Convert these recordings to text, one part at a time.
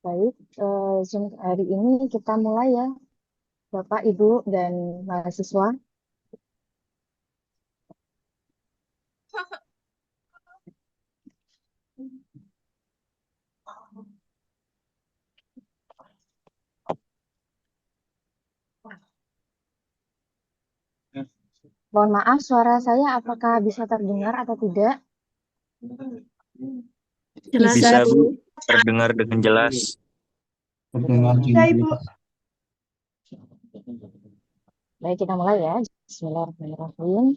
Baik, Zoom hari ini kita mulai ya, Bapak, Ibu, dan mahasiswa. Mohon maaf, suara saya apakah bisa terdengar atau tidak? Jelas, Bisa, Bu. Bu, terdengar dengan jelas. Ya, Ibu. Baik, kita mulai ya. Bismillahirrahmanirrahim.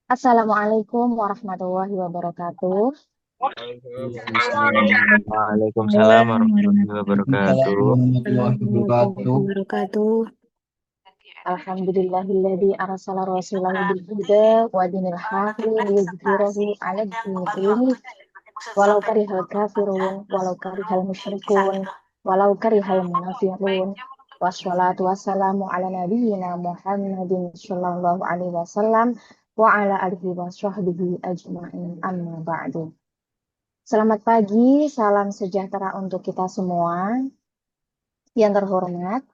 Assalamualaikum warahmatullahi wabarakatuh. Waalaikumsalam warahmatullahi wabarakatuh. Warahmatullahi wabarakatuh. Alhamdulillahilladzi arsala rasulahu bil huda wa dinil haqqi liyudhhirahu 'ala ad-dini kullihi walau karihal kafirun walau karihal musyrikun walau karihal munafiqun wassalatu wassalamu ala nabiyyina Muhammadin sallallahu alaihi wasallam wa ala alihi wa sahbihi ajma'in amma ba'du. Selamat pagi, salam sejahtera untuk kita semua. Yang terhormat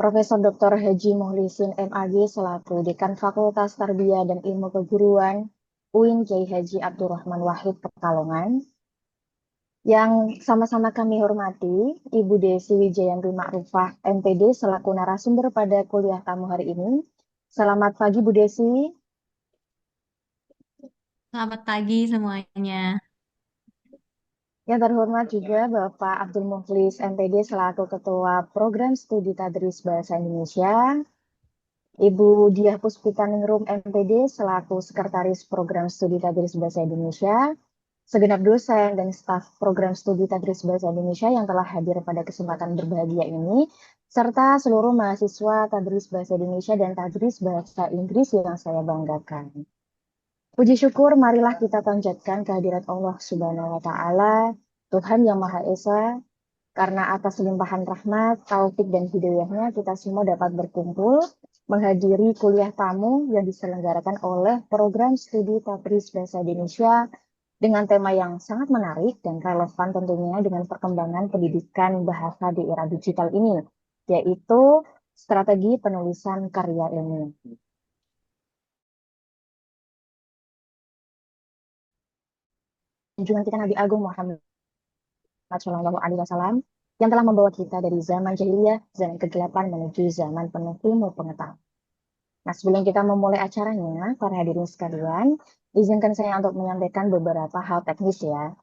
Profesor Dr. Haji Muhlisin MAG selaku Dekan Fakultas Tarbiyah dan Ilmu Keguruan UIN Kiai Haji Abdurrahman Wahid Pekalongan. Yang sama-sama kami hormati Ibu Desi Wijayanti Ma'rufah MPD selaku narasumber pada kuliah tamu hari ini. Selamat pagi Bu Desi. Selamat pagi semuanya. Yang terhormat juga Bapak Abdul Mukhlis MPD selaku Ketua Program Studi Tadris Bahasa Indonesia. Ibu Diah Puspitaningrum MPD selaku Sekretaris Program Studi Tadris Bahasa Indonesia. Segenap dosen dan staf program studi Tadris Bahasa Indonesia yang telah hadir pada kesempatan berbahagia ini, serta seluruh mahasiswa Tadris Bahasa Indonesia dan Tadris Bahasa Inggris yang saya banggakan. Puji syukur, marilah kita panjatkan kehadirat Allah Subhanahu wa Ta'ala, Tuhan yang Maha Esa, karena atas limpahan rahmat, taufik, dan hidayahnya kita semua dapat berkumpul menghadiri kuliah tamu yang diselenggarakan oleh program studi Tadris Bahasa Indonesia dengan tema yang sangat menarik dan relevan tentunya dengan perkembangan pendidikan bahasa di era digital ini, yaitu strategi penulisan karya ilmiah. Junjungan kita Nabi Agung Muhammad Shallallahu Alaihi Wasallam yang telah membawa kita dari zaman jahiliyah, zaman kegelapan menuju zaman penuh ilmu pengetahuan. Nah, sebelum kita memulai acaranya, para hadirin sekalian, izinkan saya untuk menyampaikan beberapa hal teknis ya.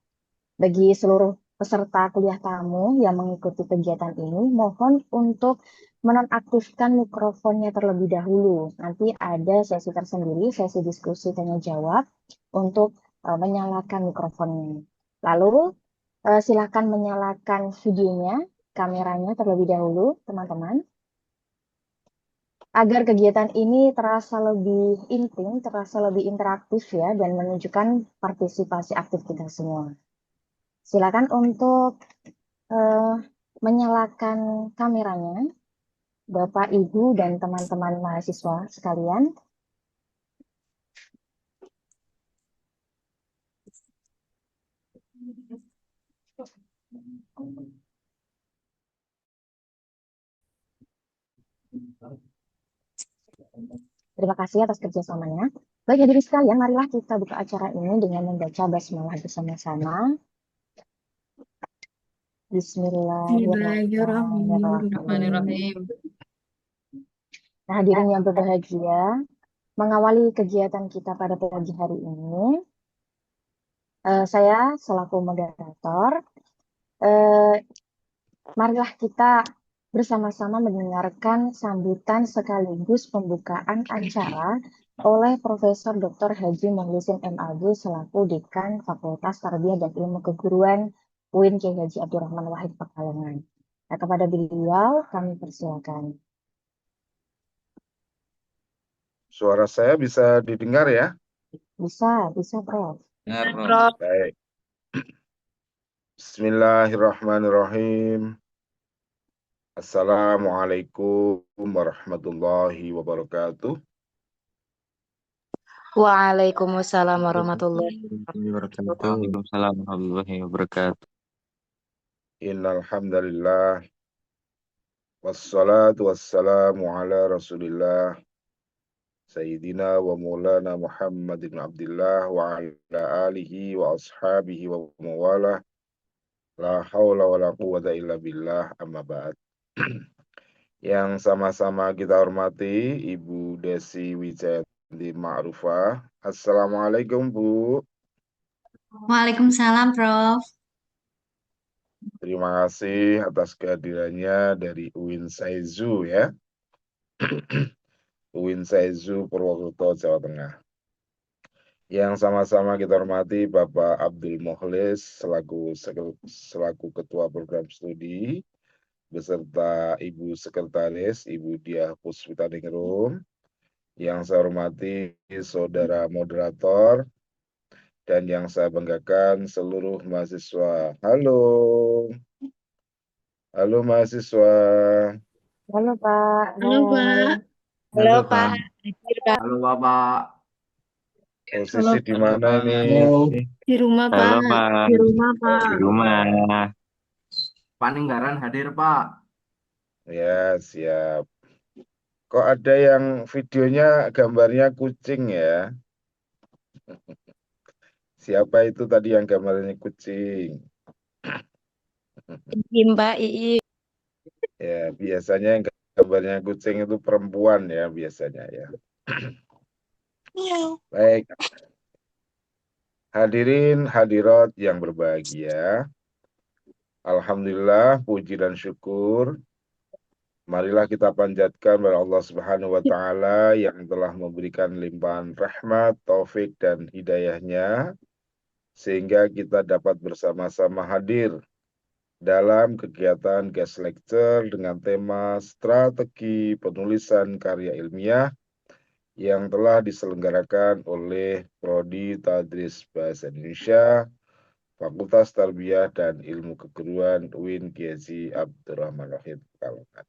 Bagi seluruh peserta kuliah tamu yang mengikuti kegiatan ini, mohon untuk menonaktifkan mikrofonnya terlebih dahulu. Nanti ada sesi tersendiri, sesi diskusi tanya jawab untuk menyalakan mikrofonnya. Lalu silakan menyalakan videonya, kameranya terlebih dahulu, teman-teman. Agar kegiatan ini terasa lebih intim, terasa lebih interaktif ya, dan menunjukkan partisipasi aktif kita semua. Silakan untuk eh, menyalakan kameranya, Bapak, Ibu, dan teman-teman mahasiswa sekalian. Terima kasih atas kerjasamanya. Baik, hadirin sekalian, marilah kita buka acara ini dengan membaca basmalah bersama-sama. Bismillahirrahmanirrahim. Bismillahirrahmanirrahim. Nah, hadirin yang berbahagia, mengawali kegiatan kita pada pagi hari ini, saya selaku moderator, eh, marilah kita bersama-sama mendengarkan sambutan sekaligus pembukaan acara oleh Profesor Dr. Haji Muhlisin MAG selaku Dekan Fakultas Tarbiyah dan Ilmu Keguruan UIN Kiai Haji Abdurrahman Wahid Pekalongan. Nah, kepada beliau kami persilakan. Suara saya bisa didengar ya? Bisa, bisa, Prof. Prof. Baik. Bismillahirrahmanirrahim. Assalamualaikum warahmatullahi wabarakatuh. Waalaikumsalam warahmatullahi wabarakatuh. Waalaikumsalam warahmatullahi wabarakatuh. Innal hamdalillah wassalatu wassalamu ala Rasulillah Sayyidina wa Maulana Muhammad bin Abdullah wa ala alihi wa ashabihi wa mawalah la haula wa la quwwata illa billah amma ba'd. Yang sama-sama kita hormati Ibu Desi Wijayanti Ma'rufah. Assalamualaikum Bu. Waalaikumsalam, Prof. Terima kasih atas kehadirannya dari UIN Saizu ya. UIN Saizu Purwokerto, Jawa Tengah. Yang sama-sama kita hormati Bapak Abdul Mukhlis selaku Ketua Program Studi beserta Ibu Sekretaris Ibu Diah Puspitaningrum. Yang saya hormati Saudara Moderator dan yang saya banggakan seluruh mahasiswa. Halo. Halo mahasiswa. Halo Pak. Halo, Pak. Halo Pak. Halo Bapak. Posisi di mana ini? Di rumah, Halo, Pak. Pak. Di rumah, Pak. Di rumah. Paninggaran hadir Pak. Ya, siap. Kok ada yang videonya gambarnya kucing ya? Siapa itu tadi yang gambarnya kucing? Mbak Ii. Ya, biasanya yang gambarnya kucing itu perempuan ya biasanya ya. Baik. Hadirin hadirat yang berbahagia. Alhamdulillah, puji dan syukur. Marilah kita panjatkan kepada Allah Subhanahu wa Ta'ala yang telah memberikan limpahan rahmat, taufik, dan hidayahnya, sehingga kita dapat bersama-sama hadir dalam kegiatan guest lecture dengan tema strategi penulisan karya ilmiah yang telah diselenggarakan oleh Prodi Tadris Bahasa Indonesia, Fakultas Tarbiyah dan Ilmu Keguruan UIN Kiai Abdurrahman Wahid Pekalongan.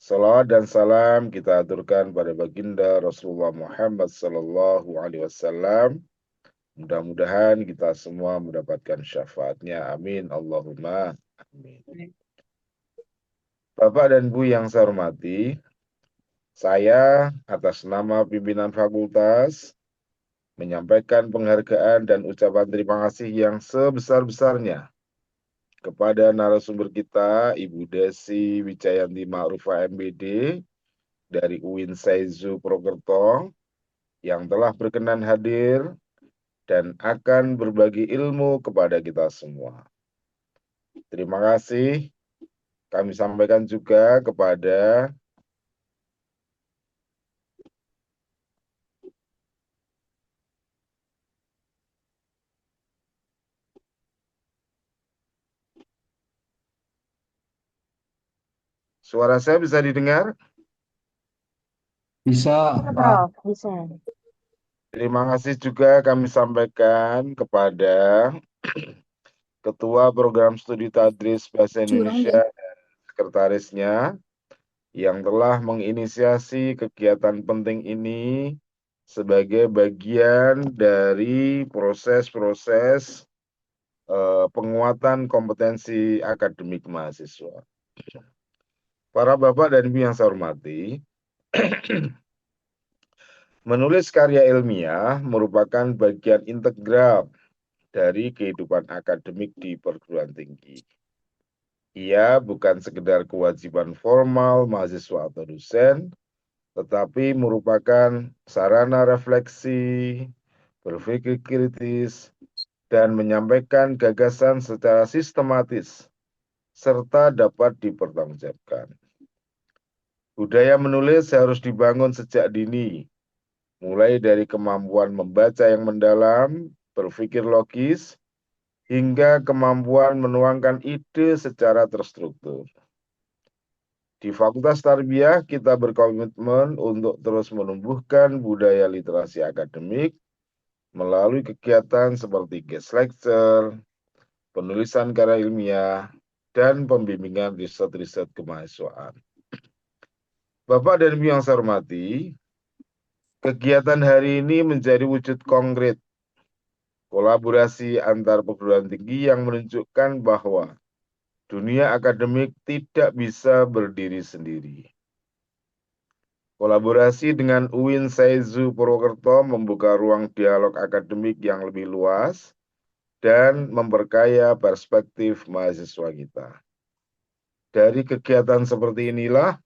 Salawat dan salam kita aturkan pada baginda Rasulullah Muhammad Sallallahu Alaihi Wasallam. Mudah-mudahan kita semua mendapatkan syafaatnya. Amin. Allahumma amin. Bapak dan Bu yang saya hormati, saya atas nama pimpinan fakultas menyampaikan penghargaan dan ucapan terima kasih yang sebesar-besarnya kepada narasumber kita, Ibu Desi Wijayanti Ma'rufah MBD dari UIN Saizu Purwokerto yang telah berkenan hadir dan akan berbagi ilmu kepada kita semua. Terima kasih. Kami sampaikan juga kepada suara saya bisa didengar? Bisa Bisa, Pak. Prof. Bisa. Terima kasih juga kami sampaikan kepada Ketua Program Studi Tadris Bahasa Indonesia dan Sekretarisnya yang telah menginisiasi kegiatan penting ini sebagai bagian dari proses-proses penguatan kompetensi akademik mahasiswa. Para Bapak dan Ibu yang saya hormati, menulis karya ilmiah merupakan bagian integral dari kehidupan akademik di perguruan tinggi. Ia bukan sekedar kewajiban formal mahasiswa atau dosen, tetapi merupakan sarana refleksi, berpikir kritis, dan menyampaikan gagasan secara sistematis, serta dapat dipertanggungjawabkan. Budaya menulis harus dibangun sejak dini, mulai dari kemampuan membaca yang mendalam, berpikir logis, hingga kemampuan menuangkan ide secara terstruktur. Di Fakultas Tarbiyah, kita berkomitmen untuk terus menumbuhkan budaya literasi akademik melalui kegiatan seperti guest lecture, penulisan karya ilmiah, dan pembimbingan riset-riset kemahasiswaan. Bapak dan Ibu yang saya hormati, kegiatan hari ini menjadi wujud konkret kolaborasi antar perguruan tinggi yang menunjukkan bahwa Dunia akademik tidak bisa berdiri sendiri. Kolaborasi dengan UIN Saizu Purwokerto membuka ruang dialog akademik yang lebih luas dan memperkaya perspektif mahasiswa kita. Dari kegiatan seperti inilah,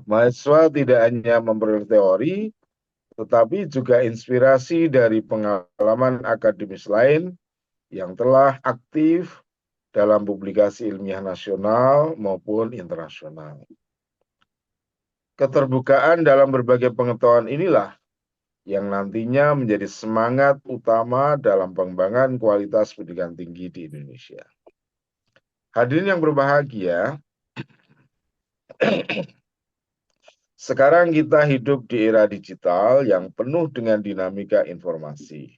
mahasiswa tidak hanya memperoleh teori, tetapi juga inspirasi dari pengalaman akademis lain yang telah aktif dalam publikasi ilmiah nasional maupun internasional. Keterbukaan dalam berbagai pengetahuan inilah yang nantinya menjadi semangat utama dalam pengembangan kualitas pendidikan tinggi di Indonesia. Hadirin yang berbahagia, sekarang kita hidup di era digital yang penuh dengan dinamika informasi.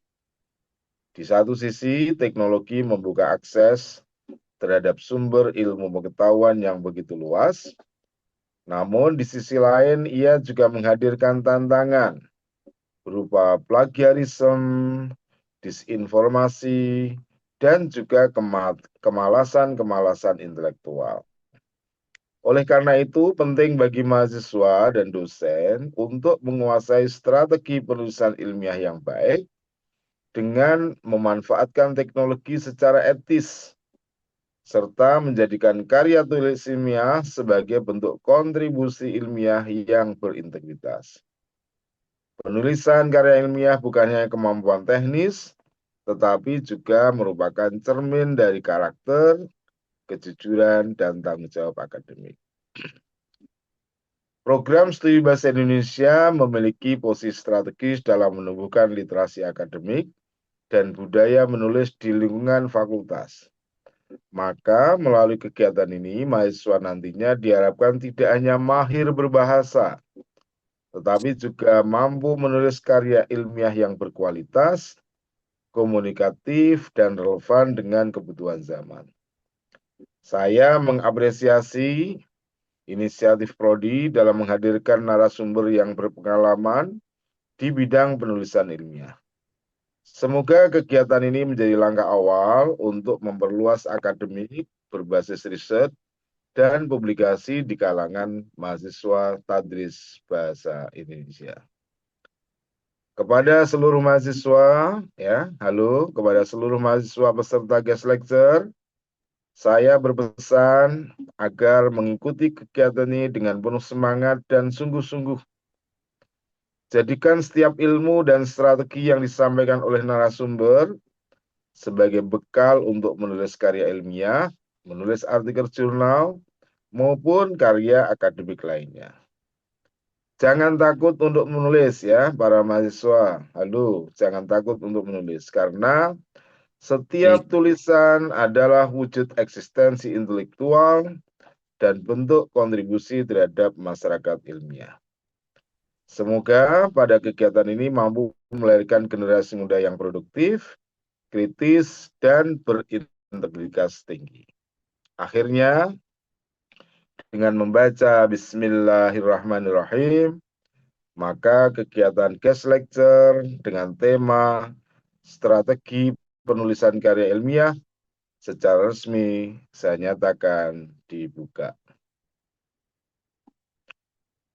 Di satu sisi, teknologi membuka akses terhadap sumber ilmu pengetahuan yang begitu luas, namun di sisi lain ia juga menghadirkan tantangan berupa plagiarisme, disinformasi, dan juga kemalasan-kemalasan intelektual. Oleh karena itu, penting bagi mahasiswa dan dosen untuk menguasai strategi penulisan ilmiah yang baik dengan memanfaatkan teknologi secara etis, serta menjadikan karya tulis ilmiah sebagai bentuk kontribusi ilmiah yang berintegritas. Penulisan karya ilmiah bukan hanya kemampuan teknis, tetapi juga merupakan cermin dari karakter, kejujuran, dan tanggung jawab akademik. Program Studi Bahasa Indonesia memiliki posisi strategis dalam menumbuhkan literasi akademik dan budaya menulis di lingkungan fakultas. Maka melalui kegiatan ini, mahasiswa nantinya diharapkan tidak hanya mahir berbahasa, tetapi juga mampu menulis karya ilmiah yang berkualitas, komunikatif, dan relevan dengan kebutuhan zaman. Saya mengapresiasi inisiatif Prodi dalam menghadirkan narasumber yang berpengalaman di bidang penulisan ilmiah. Semoga kegiatan ini menjadi langkah awal untuk memperluas akademik berbasis riset dan publikasi di kalangan mahasiswa Tadris Bahasa Indonesia. Kepada seluruh mahasiswa, kepada seluruh mahasiswa peserta guest lecture, saya berpesan agar mengikuti kegiatan ini dengan penuh semangat dan sungguh-sungguh. Jadikan setiap ilmu dan strategi yang disampaikan oleh narasumber sebagai bekal untuk menulis karya ilmiah, menulis artikel jurnal, maupun karya akademik lainnya. Jangan takut untuk menulis ya, para mahasiswa. Jangan takut untuk menulis, karena setiap tulisan adalah wujud eksistensi intelektual dan bentuk kontribusi terhadap masyarakat ilmiah. Semoga pada kegiatan ini mampu melahirkan generasi muda yang produktif, kritis, dan berintegritas tinggi. Akhirnya, dengan membaca Bismillahirrahmanirrahim, maka kegiatan guest lecture dengan tema strategi penulisan karya ilmiah secara resmi saya nyatakan dibuka.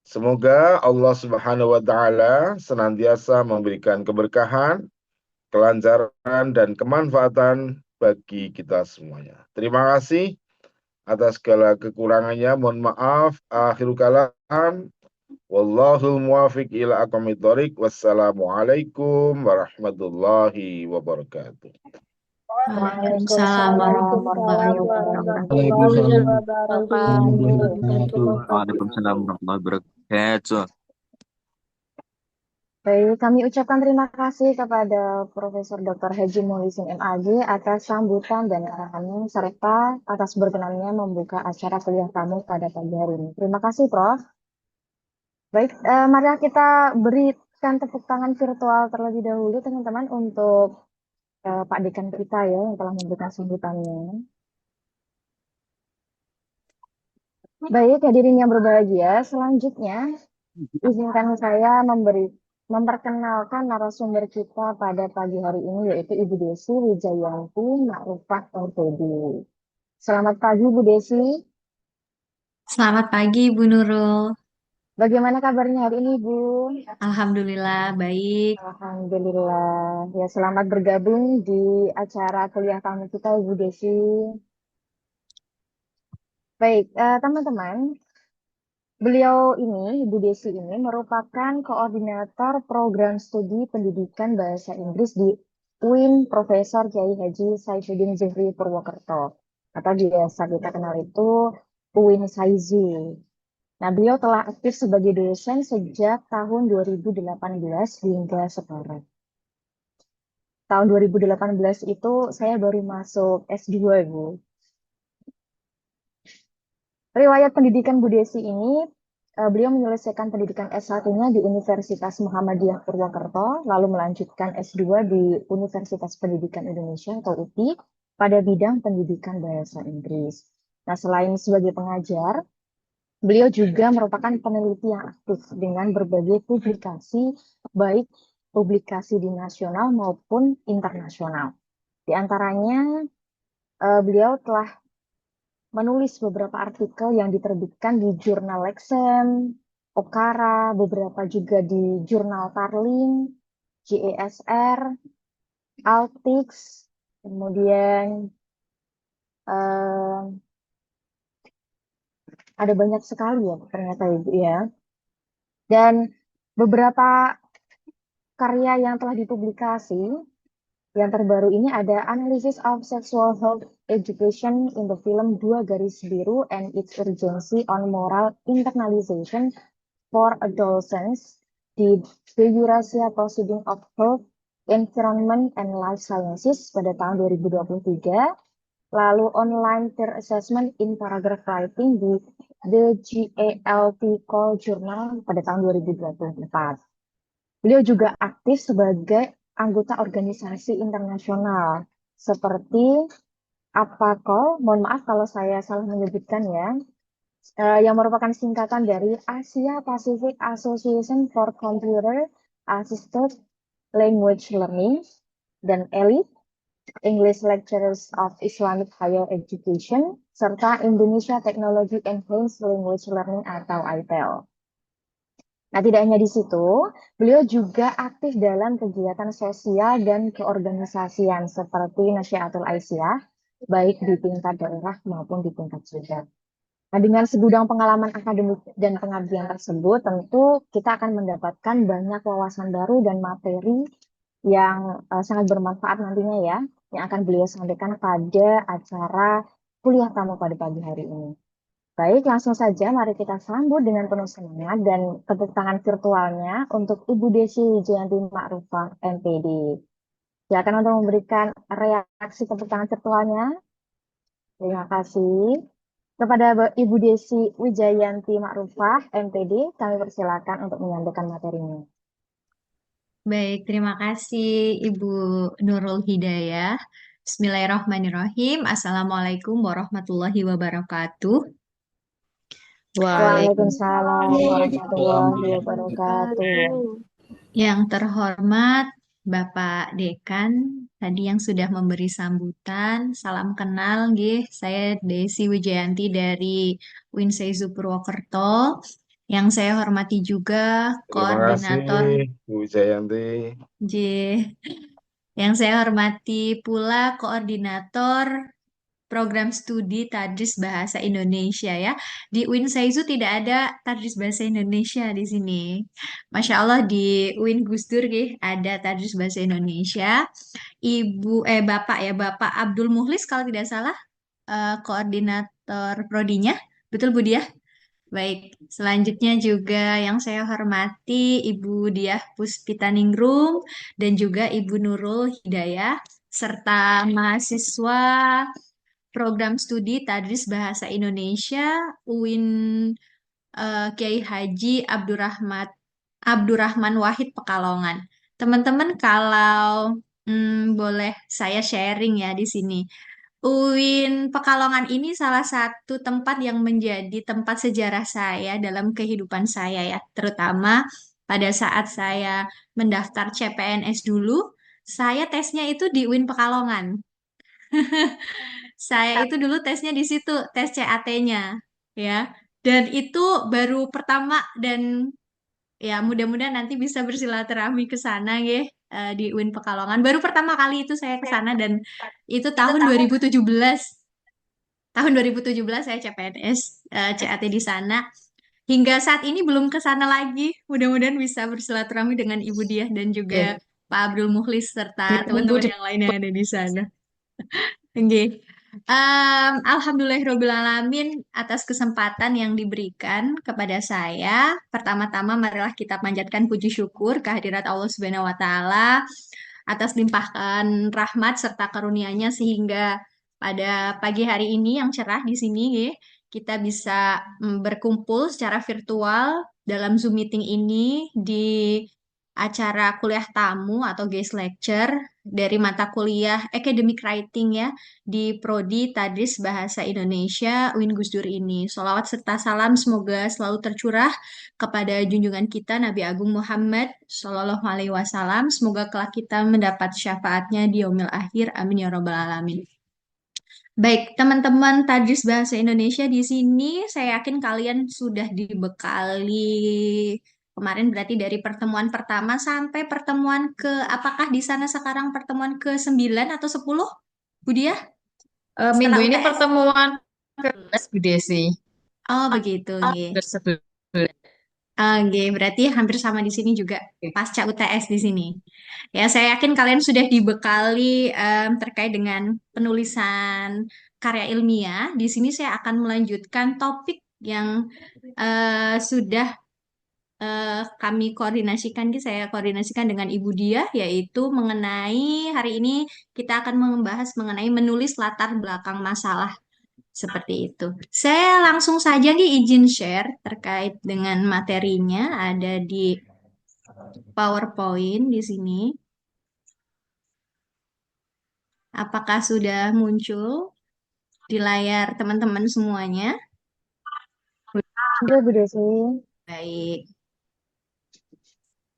Semoga Allah Subhanahu wa Ta'ala senantiasa memberikan keberkahan, kelancaran, dan kemanfaatan bagi kita semuanya. Terima kasih atas segala kekurangannya. Mohon maaf. Akhirul kalam. Wallahul muwafiq ila aqwamit thoriq. Wassalamualaikum warahmatullahi wabarakatuh. Waalaikumsalam warahmatullahi wabarakatuh. Waalaikumsalam warahmatullahi wabarakatuh. Baik, kami ucapkan terima kasih kepada Profesor Dr. Haji Muhyiddin MAG atas sambutan dan arahannya serta atas berkenannya membuka acara kuliah kami pada pagi hari ini. Terima kasih, Prof. Baik, mari kita berikan tepuk tangan virtual terlebih dahulu, teman-teman, untuk Pak Dekan kita ya yang telah memberikan sambutannya. Baik, hadirin yang berbahagia, selanjutnya izinkan saya memperkenalkan narasumber kita pada pagi hari ini, yaitu Ibu Desi Wijayanti Ma'rufah LPD. Selamat pagi Bu Desi. Selamat pagi, Bu Nurul. Bagaimana kabarnya hari ini Bu? Alhamdulillah, baik. Alhamdulillah. Ya, selamat bergabung di acara kuliah tamu kita Bu Desi. Baik, teman-teman, beliau ini, Ibu Desi ini merupakan koordinator program studi pendidikan bahasa Inggris di UIN Profesor Kiai Haji Saifuddin Zuhri Purwokerto. Atau biasa kita kenal itu UIN Saizu. Nah, beliau telah aktif sebagai dosen sejak tahun 2018 hingga sekarang. Tahun 2018 itu saya baru masuk S2, Bu. Riwayat pendidikan Bu Desi ini, beliau menyelesaikan pendidikan S1-nya di Universitas Muhammadiyah Purwokerto, lalu melanjutkan S2 di Universitas Pendidikan Indonesia atau UPI pada bidang pendidikan bahasa Inggris. Nah, selain sebagai pengajar, beliau juga merupakan peneliti yang aktif dengan berbagai publikasi, baik publikasi di nasional maupun internasional. Di antaranya, beliau telah menulis beberapa artikel yang diterbitkan di jurnal Lexem, Okara, beberapa juga di jurnal Tarling, JESR, Altix, kemudian eh, ada banyak sekali ya ternyata Ibu ya. Dan beberapa karya yang telah dipublikasi, yang terbaru ini ada Analysis of Sexual Health Education in the Film Dua Garis Biru and Its Urgency on Moral Internalization for Adolescents di The Eurasia Proceeding of Health, Environment, and Life Sciences pada tahun 2023. Lalu Online Peer Assessment in Paragraph Writing di The GALP Call Journal pada tahun 2024. Beliau juga aktif sebagai anggota organisasi internasional seperti APACOL, mohon maaf kalau saya salah menyebutkan ya, yang merupakan singkatan dari Asia Pacific Association for Computer Assisted Language Learning, dan ELIT, English Lecturers of Islamic Higher Education, serta Indonesia Technology Enhanced Language Learning atau ITEL. Nah, tidak hanya di situ, beliau juga aktif dalam kegiatan sosial dan keorganisasian seperti Nasyiatul Aisyah, baik di tingkat daerah maupun di tingkat Sudan. Nah, dengan segudang pengalaman akademik dan pengabdian tersebut, tentu kita akan mendapatkan banyak wawasan baru dan materi yang sangat bermanfaat nantinya ya, yang akan beliau sampaikan pada acara kuliah tamu pada pagi hari ini. Baik, langsung saja mari kita sambut dengan penuh semangat dan tepuk tangan virtualnya untuk Ibu Desi Wijayanti Ma'rufah, MPD. Silakan untuk memberikan reaksi tepuk tangan virtualnya. Terima kasih. Kepada Ibu Desi Wijayanti Ma'rufah, MPD, kami persilakan untuk menyampaikan materinya. Baik, terima kasih Ibu Nurul Hidayah. Bismillahirrahmanirrahim. Assalamualaikum warahmatullahi wabarakatuh. Waalaikumsalam warahmatullahi wabarakatuh. Yang terhormat Bapak Dekan, tadi yang sudah memberi sambutan, salam kenal, nggih. Saya Desi Wijayanti dari Winseizu Purwokerto. Yang saya hormati juga Terima kasih, koordinator Bu Wijayanti. J. Yang saya hormati pula koordinator program studi Tadris Bahasa Indonesia ya. Di UIN Saizu tidak ada Tadris Bahasa Indonesia di sini. Masya Allah di UIN Gusdur ada Tadris Bahasa Indonesia. Bapak ya, Bapak Abdul Muhlis kalau tidak salah koordinator prodinya. Betul Bu Diah? Baik, selanjutnya juga yang saya hormati Ibu Diah Puspitaningrum dan juga Ibu Nurul Hidayah serta mahasiswa program studi Tadris Bahasa Indonesia UIN Kiai Haji Abdurrahman Wahid Pekalongan. Teman-teman kalau boleh saya sharing ya di sini. UIN Pekalongan ini salah satu tempat yang menjadi tempat sejarah saya dalam kehidupan saya ya, terutama pada saat saya mendaftar CPNS dulu, saya tesnya itu di UIN Pekalongan. Saya itu dulu tesnya di situ, tes CAT-nya, ya. Dan itu baru pertama dan ya mudah-mudahan nanti bisa bersilaturahmi ke sana ya di UIN Pekalongan. Baru pertama kali itu saya ke sana dan itu tahun 2017. Tahun 2017 saya CPNS CAT di sana. Hingga saat ini belum ke sana lagi. Mudah-mudahan bisa bersilaturahmi dengan Ibu Diah dan juga Pak Abdul Mukhlis serta teman-teman yang lain yang ada di sana. Oke. Alhamdulillahirrahmanirrahim atas kesempatan yang diberikan kepada saya. Pertama-tama marilah kita panjatkan puji syukur kehadirat Allah Subhanahu wa taala atas limpahkan rahmat serta karunia-Nya sehingga pada pagi hari ini yang cerah di sini ya, kita bisa berkumpul secara virtual dalam Zoom meeting ini di acara kuliah tamu atau guest lecture dari mata kuliah Academic Writing ya di Prodi Tadris Bahasa Indonesia UIN Gus Dur ini. Sholawat serta salam semoga selalu tercurah kepada junjungan kita Nabi Agung Muhammad Shallallahu Alaihi Wasallam. Semoga kelak kita mendapat syafaatnya di yaumil akhir. Amin ya robbal alamin. Baik, teman-teman Tadris Bahasa Indonesia di sini, saya yakin kalian sudah dibekali kemarin berarti dari pertemuan pertama sampai pertemuan ke, apakah di sana sekarang pertemuan ke 9 atau 10, Bu Diah? Minggu Setelah ini UTS? pertemuan ke Bu Desi. Oh, begitu, nggih. Ke-11. Oke, berarti hampir sama di sini juga pasca UTS di sini. Ya, saya yakin kalian sudah dibekali terkait dengan penulisan karya ilmiah. Di sini saya akan melanjutkan topik yang sudah kami koordinasikan, saya koordinasikan dengan Ibu Diah, yaitu mengenai hari ini kita akan membahas mengenai menulis latar belakang masalah. Seperti itu. Saya langsung saja nih izin share terkait dengan materinya ada di PowerPoint di sini. Apakah sudah muncul di layar teman-teman semuanya? Sudah Bu Desi. Baik.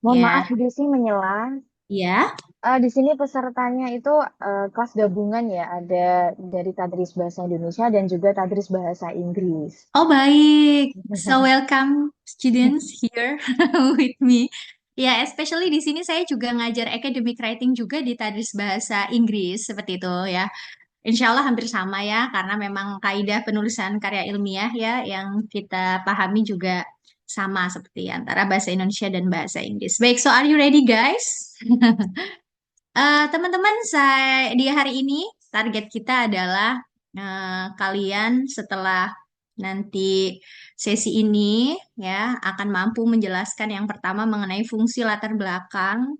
Mohon Ya, maaf Bu Desi menyela. ya. Di sini pesertanya itu kelas gabungan ya, ada dari Tadris Bahasa Indonesia dan juga Tadris Bahasa Inggris. Oh, baik. So welcome students here with me. Ya, especially di sini saya juga ngajar academic writing juga di Tadris Bahasa Inggris seperti itu ya. Insya Allah hampir sama ya, karena memang kaidah penulisan karya ilmiah ya yang kita pahami juga sama seperti antara bahasa Indonesia dan bahasa Inggris. Baik, so are you ready guys? Teman-teman, saya di hari ini target kita adalah kalian setelah nanti sesi ini ya akan mampu menjelaskan yang pertama mengenai fungsi latar belakang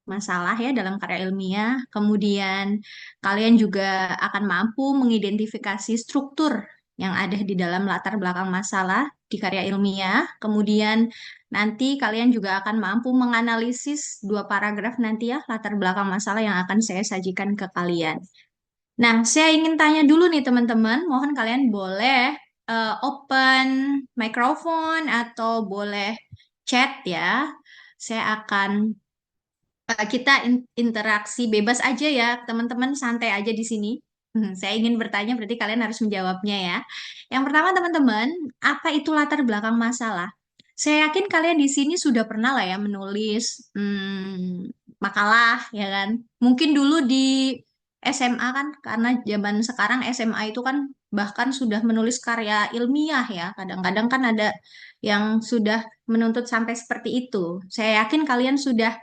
masalah ya dalam karya ilmiah. Kemudian kalian juga akan mampu mengidentifikasi struktur yang ada di dalam latar belakang masalah di karya ilmiah. Kemudian nanti kalian juga akan mampu menganalisis dua paragraf nanti ya latar belakang masalah yang akan saya sajikan ke kalian. Nah, saya ingin tanya dulu nih teman-teman, mohon kalian boleh open microphone atau boleh chat ya. Saya akan kita interaksi bebas aja ya, teman-teman santai aja di sini. Saya ingin bertanya, berarti kalian harus menjawabnya ya. Yang pertama, teman-teman, apa itu latar belakang masalah? Saya yakin kalian di sini sudah pernah lah ya menulis makalah, ya kan? Mungkin dulu di SMA kan, karena zaman sekarang SMA itu kan bahkan sudah menulis karya ilmiah ya. Kadang-kadang kan ada yang sudah menuntut sampai seperti itu. Saya yakin kalian sudah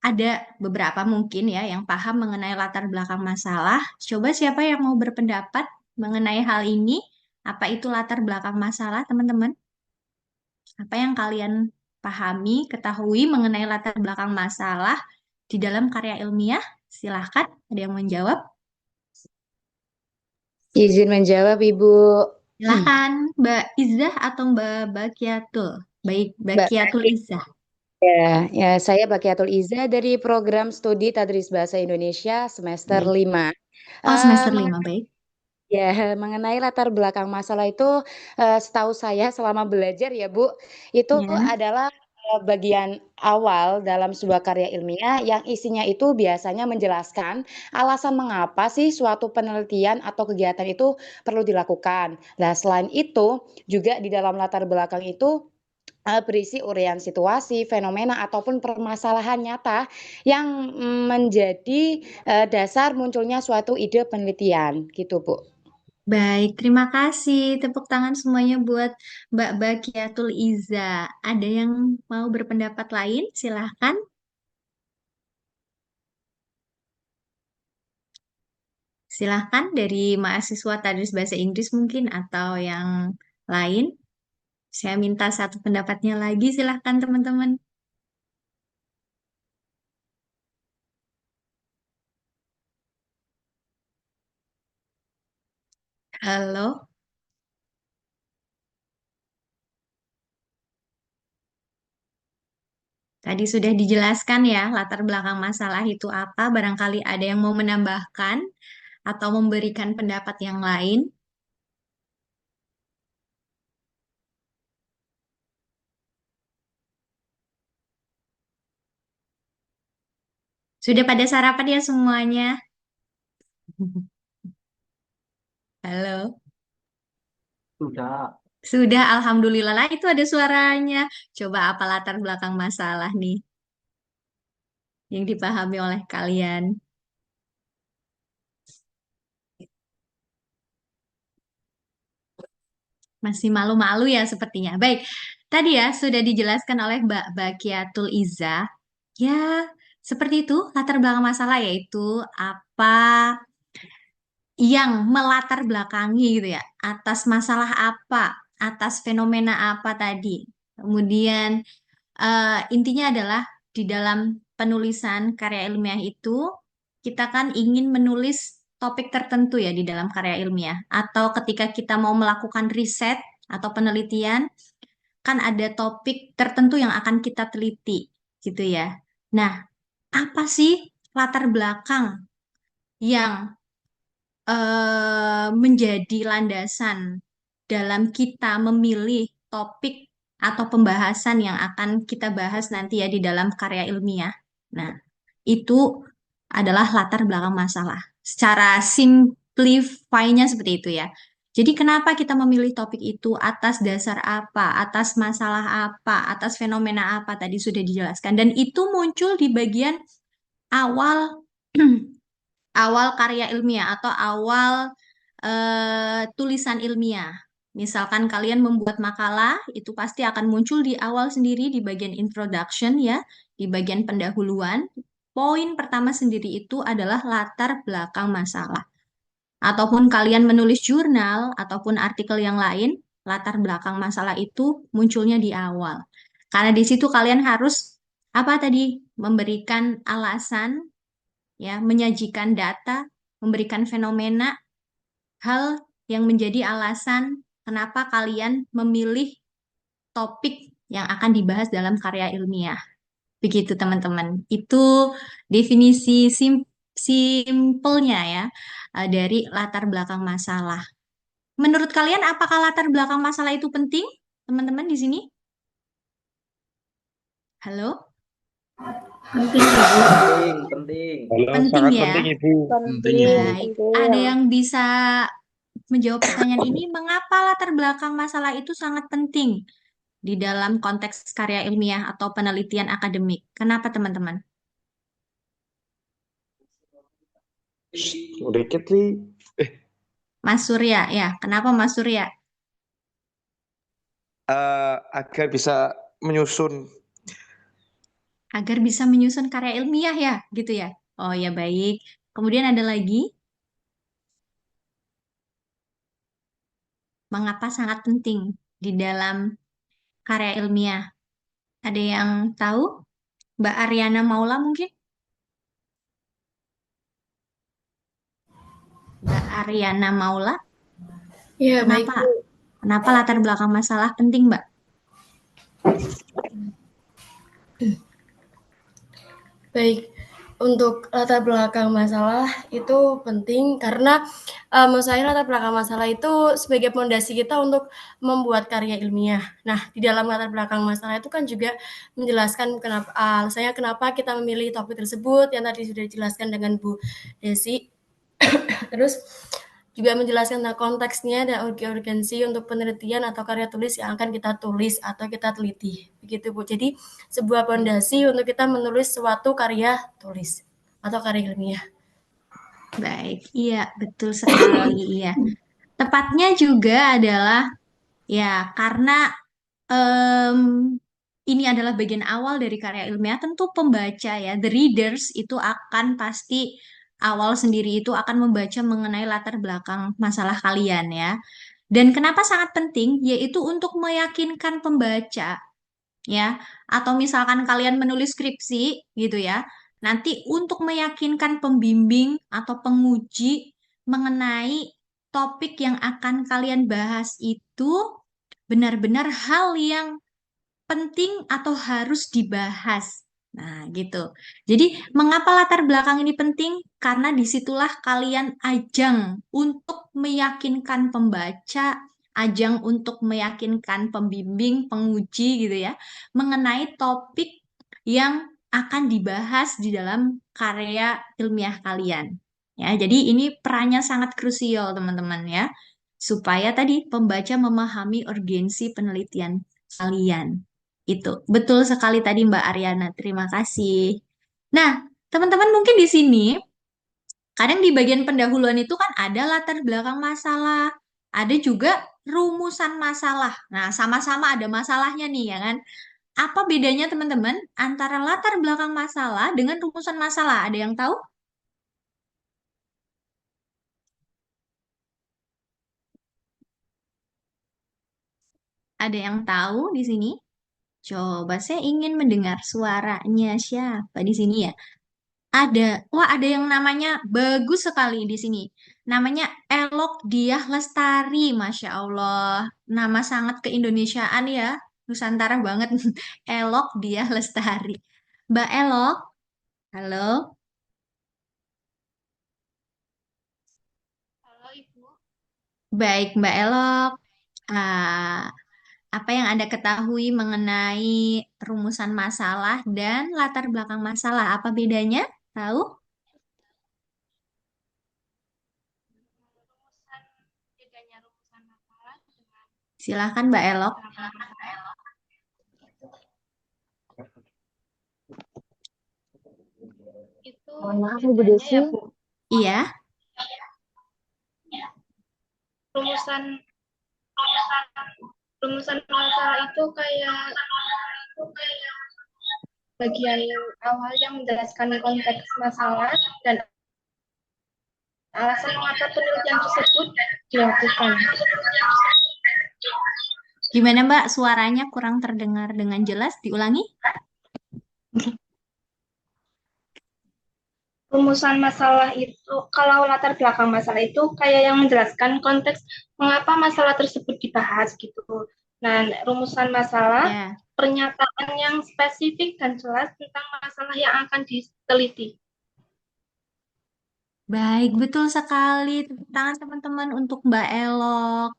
ada beberapa mungkin ya yang paham mengenai latar belakang masalah. Coba siapa yang mau berpendapat mengenai hal ini? Apa itu latar belakang masalah, teman-teman? Apa yang kalian pahami, ketahui mengenai latar belakang masalah di dalam karya ilmiah? Silahkan, ada yang menjawab? Izin menjawab, Ibu. Silahkan, Mbak Izzah atau Mbak Bakiatul? Baik, Mbak Bakiatul Izzah. ya, saya Bakiatul Iza dari program studi Tadris Bahasa Indonesia semester Baik. 5. Oh, semester Eh, 5, baik. Ya, mengenai latar belakang masalah itu, setahu saya selama belajar ya Bu, itu Ya. adalah bagian awal dalam sebuah karya ilmiah yang isinya itu biasanya menjelaskan alasan mengapa sih suatu penelitian atau kegiatan itu perlu dilakukan. Nah, selain itu juga di dalam latar belakang itu berisi uraian situasi, fenomena ataupun permasalahan nyata yang menjadi dasar munculnya suatu ide penelitian, gitu Bu. Baik, terima kasih. Tepuk tangan semuanya buat Mbak Bakiatul Iza. Ada yang mau berpendapat lain? Silahkan. Silahkan dari mahasiswa tadris bahasa Inggris mungkin atau yang lain. Saya minta satu pendapatnya lagi. Silahkan teman-teman. Halo. Tadi sudah dijelaskan ya latar belakang masalah itu apa. Barangkali ada yang mau menambahkan atau memberikan pendapat yang lain. Sudah pada sarapan ya semuanya? Halo. Sudah. Sudah, alhamdulillah lah itu ada suaranya. Coba apa latar belakang masalah nih yang dipahami oleh kalian? Masih malu-malu ya sepertinya. Baik, tadi ya sudah dijelaskan oleh Mbak Bakiatul Iza. Ya, seperti itu latar belakang masalah yaitu apa yang melatar belakangi gitu ya, atas masalah apa, atas fenomena apa tadi. Kemudian intinya adalah di dalam penulisan karya ilmiah itu kita kan ingin menulis topik tertentu ya di dalam karya ilmiah atau ketika kita mau melakukan riset atau penelitian kan ada topik tertentu yang akan kita teliti gitu ya. Nah, apa sih latar belakang yang menjadi landasan dalam kita memilih topik atau pembahasan yang akan kita bahas nanti ya di dalam karya ilmiah. Nah, itu adalah latar belakang masalah. Secara simplify-nya seperti itu ya. Jadi kenapa kita memilih topik itu atas dasar apa, atas masalah apa, atas fenomena apa tadi sudah dijelaskan. Dan itu muncul di bagian awal awal karya ilmiah atau awal tulisan ilmiah. Misalkan kalian membuat makalah, itu pasti akan muncul di awal sendiri di bagian introduction ya, di bagian pendahuluan. Poin pertama sendiri itu adalah latar belakang masalah. Ataupun kalian menulis jurnal ataupun artikel yang lain, latar belakang masalah itu munculnya di awal. Karena di situ kalian harus apa tadi? Memberikan alasan ya, menyajikan data, memberikan fenomena, hal yang menjadi alasan kenapa kalian memilih topik yang akan dibahas dalam karya ilmiah. Begitu teman-teman. Itu definisi simpelnya ya dari latar belakang masalah. Menurut kalian apakah latar belakang masalah itu penting, teman-teman di sini? Halo? Penting, Ibu. Penting. Halo, Penting sangat ya. penting Ibu. Penting, Ibu. Baik, ada yang bisa menjawab pertanyaan ini, mengapa latar belakang masalah itu sangat penting di dalam konteks karya ilmiah atau penelitian akademik? Kenapa, teman-teman? Dikit nih. Mas Surya, ya. Kenapa Mas Surya? Agar bisa menyusun. Agar bisa menyusun karya ilmiah ya, gitu ya. Oh ya, baik. Kemudian ada lagi, mengapa sangat penting di dalam karya ilmiah? Ada yang tahu? Mbak Ariana Maula mungkin? Mbak Ariana Maula, Ya, baik, kenapa? Bu. Kenapa latar belakang masalah penting, Mbak? Baik. Untuk latar belakang masalah itu penting karena menurut saya latar belakang masalah itu sebagai fondasi kita untuk membuat karya ilmiah. Nah, di dalam latar belakang masalah itu kan juga menjelaskan alasannya kenapa kita memilih topik tersebut yang tadi sudah dijelaskan dengan Bu Desi. Terus juga menjelaskan tentang konteksnya dan urgensi untuk penelitian atau karya tulis yang akan kita tulis atau kita teliti. Begitu Bu. Jadi sebuah fondasi untuk kita menulis suatu karya tulis atau karya ilmiah. Baik, iya betul sekali, iya. Tepatnya juga adalah ya karena em, ini adalah bagian awal dari karya ilmiah, tentu pembaca ya, the readers itu akan pasti awal sendiri itu akan membaca mengenai latar belakang masalah kalian ya. Dan kenapa sangat penting? Yaitu untuk meyakinkan pembaca ya, atau misalkan kalian menulis skripsi gitu ya, nanti untuk meyakinkan pembimbing atau penguji mengenai topik yang akan kalian bahas itu benar-benar hal yang penting atau harus dibahas. Nah, gitu. Jadi, mengapa latar belakang ini penting? Karena disitulah kalian ajang untuk meyakinkan pembaca, ajang untuk meyakinkan pembimbing, penguji gitu ya, mengenai topik yang akan dibahas di dalam karya ilmiah kalian. Ya, jadi ini perannya sangat krusial, teman-teman ya, supaya tadi pembaca memahami urgensi penelitian kalian. Itu betul sekali tadi Mbak Ariana. Terima kasih. Nah, teman-teman mungkin di sini kadang di bagian pendahuluan itu kan ada latar belakang masalah, ada juga rumusan masalah. Nah, sama-sama ada masalahnya nih ya kan? Apa bedanya teman-teman antara latar belakang masalah dengan rumusan masalah? Ada yang tahu? Ada yang tahu di sini? Coba saya ingin mendengar suaranya siapa di sini ya? Ada, wah ada yang namanya bagus sekali di sini. Namanya Elok Diah Lestari, Masya Allah. Nama sangat keindonesiaan ya, Nusantara banget. Elok Diah Lestari. Mbak Elok, halo. Halo Ibu. Baik Mbak Elok. Ah, apa yang Anda ketahui mengenai rumusan masalah dan latar belakang masalah? Apa bedanya? Tahu? Rumusan bedanya rumusan masalah dengan Silahkan Mbak Elok. belakang masalah. Itu Mohon maaf Ibu bedanya Desi. ya Bu. Iya. Rumusan rumusan masalah itu kayak bagian awal yang menjelaskan konteks masalah dan alasan mengapa penelitian tersebut dilakukan. Gimana Mbak? Suaranya kurang terdengar dengan jelas. Diulangi? Rumusan masalah itu, kalau latar belakang masalah itu kayak yang menjelaskan konteks mengapa masalah tersebut dibahas gitu. Nah, rumusan masalah, Ya. pernyataan yang spesifik dan jelas tentang masalah yang akan diteliti. Baik, betul sekali. Tepuk tangan teman-teman untuk Mbak Elok.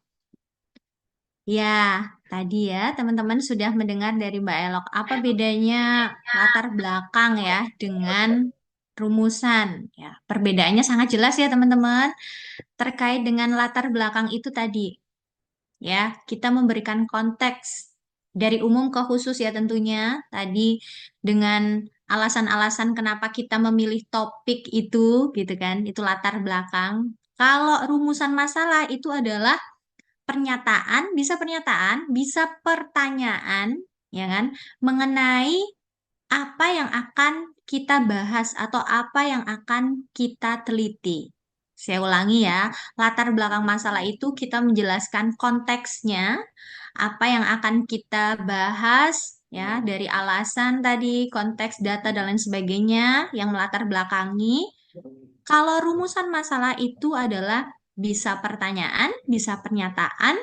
Ya, tadi ya teman-teman sudah mendengar dari Mbak Elok. Apa bedanya latar belakang ya dengan rumusan? Ya, perbedaannya sangat jelas ya teman-teman. Terkait dengan latar belakang itu tadi. Ya, kita memberikan konteks dari umum ke khusus ya tentunya. Tadi dengan alasan-alasan kenapa kita memilih topik itu gitu kan, itu latar belakang. Kalau rumusan masalah itu adalah pernyataan, bisa pertanyaan, ya kan, mengenai apa yang akan kita bahas atau apa yang akan kita teliti. Saya ulangi ya, latar belakang masalah itu kita menjelaskan konteksnya, apa yang akan kita bahas, ya, dari alasan tadi, konteks, data, dan lain sebagainya yang melatar belakangi. Kalau rumusan masalah itu adalah bisa pertanyaan, bisa pernyataan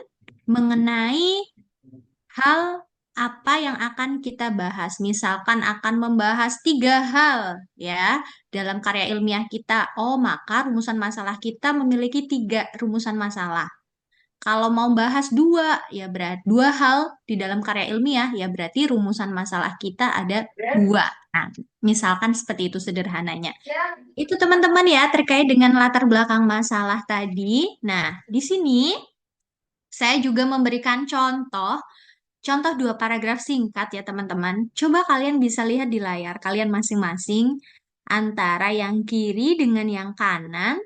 mengenai hal apa yang akan kita bahas. Misalkan akan membahas 3 hal ya dalam karya ilmiah kita. Oh, maka rumusan masalah kita memiliki 3 rumusan masalah. Kalau mau bahas 2, ya berarti 2 hal di dalam karya ilmiah, ya berarti rumusan masalah kita ada 2. Nah, misalkan seperti itu sederhananya. Itu teman-teman ya terkait dengan latar belakang masalah tadi. Nah, di sini saya juga memberikan contoh 2 paragraf singkat ya teman-teman. Coba kalian bisa lihat di layar kalian masing-masing antara yang kiri dengan yang kanan.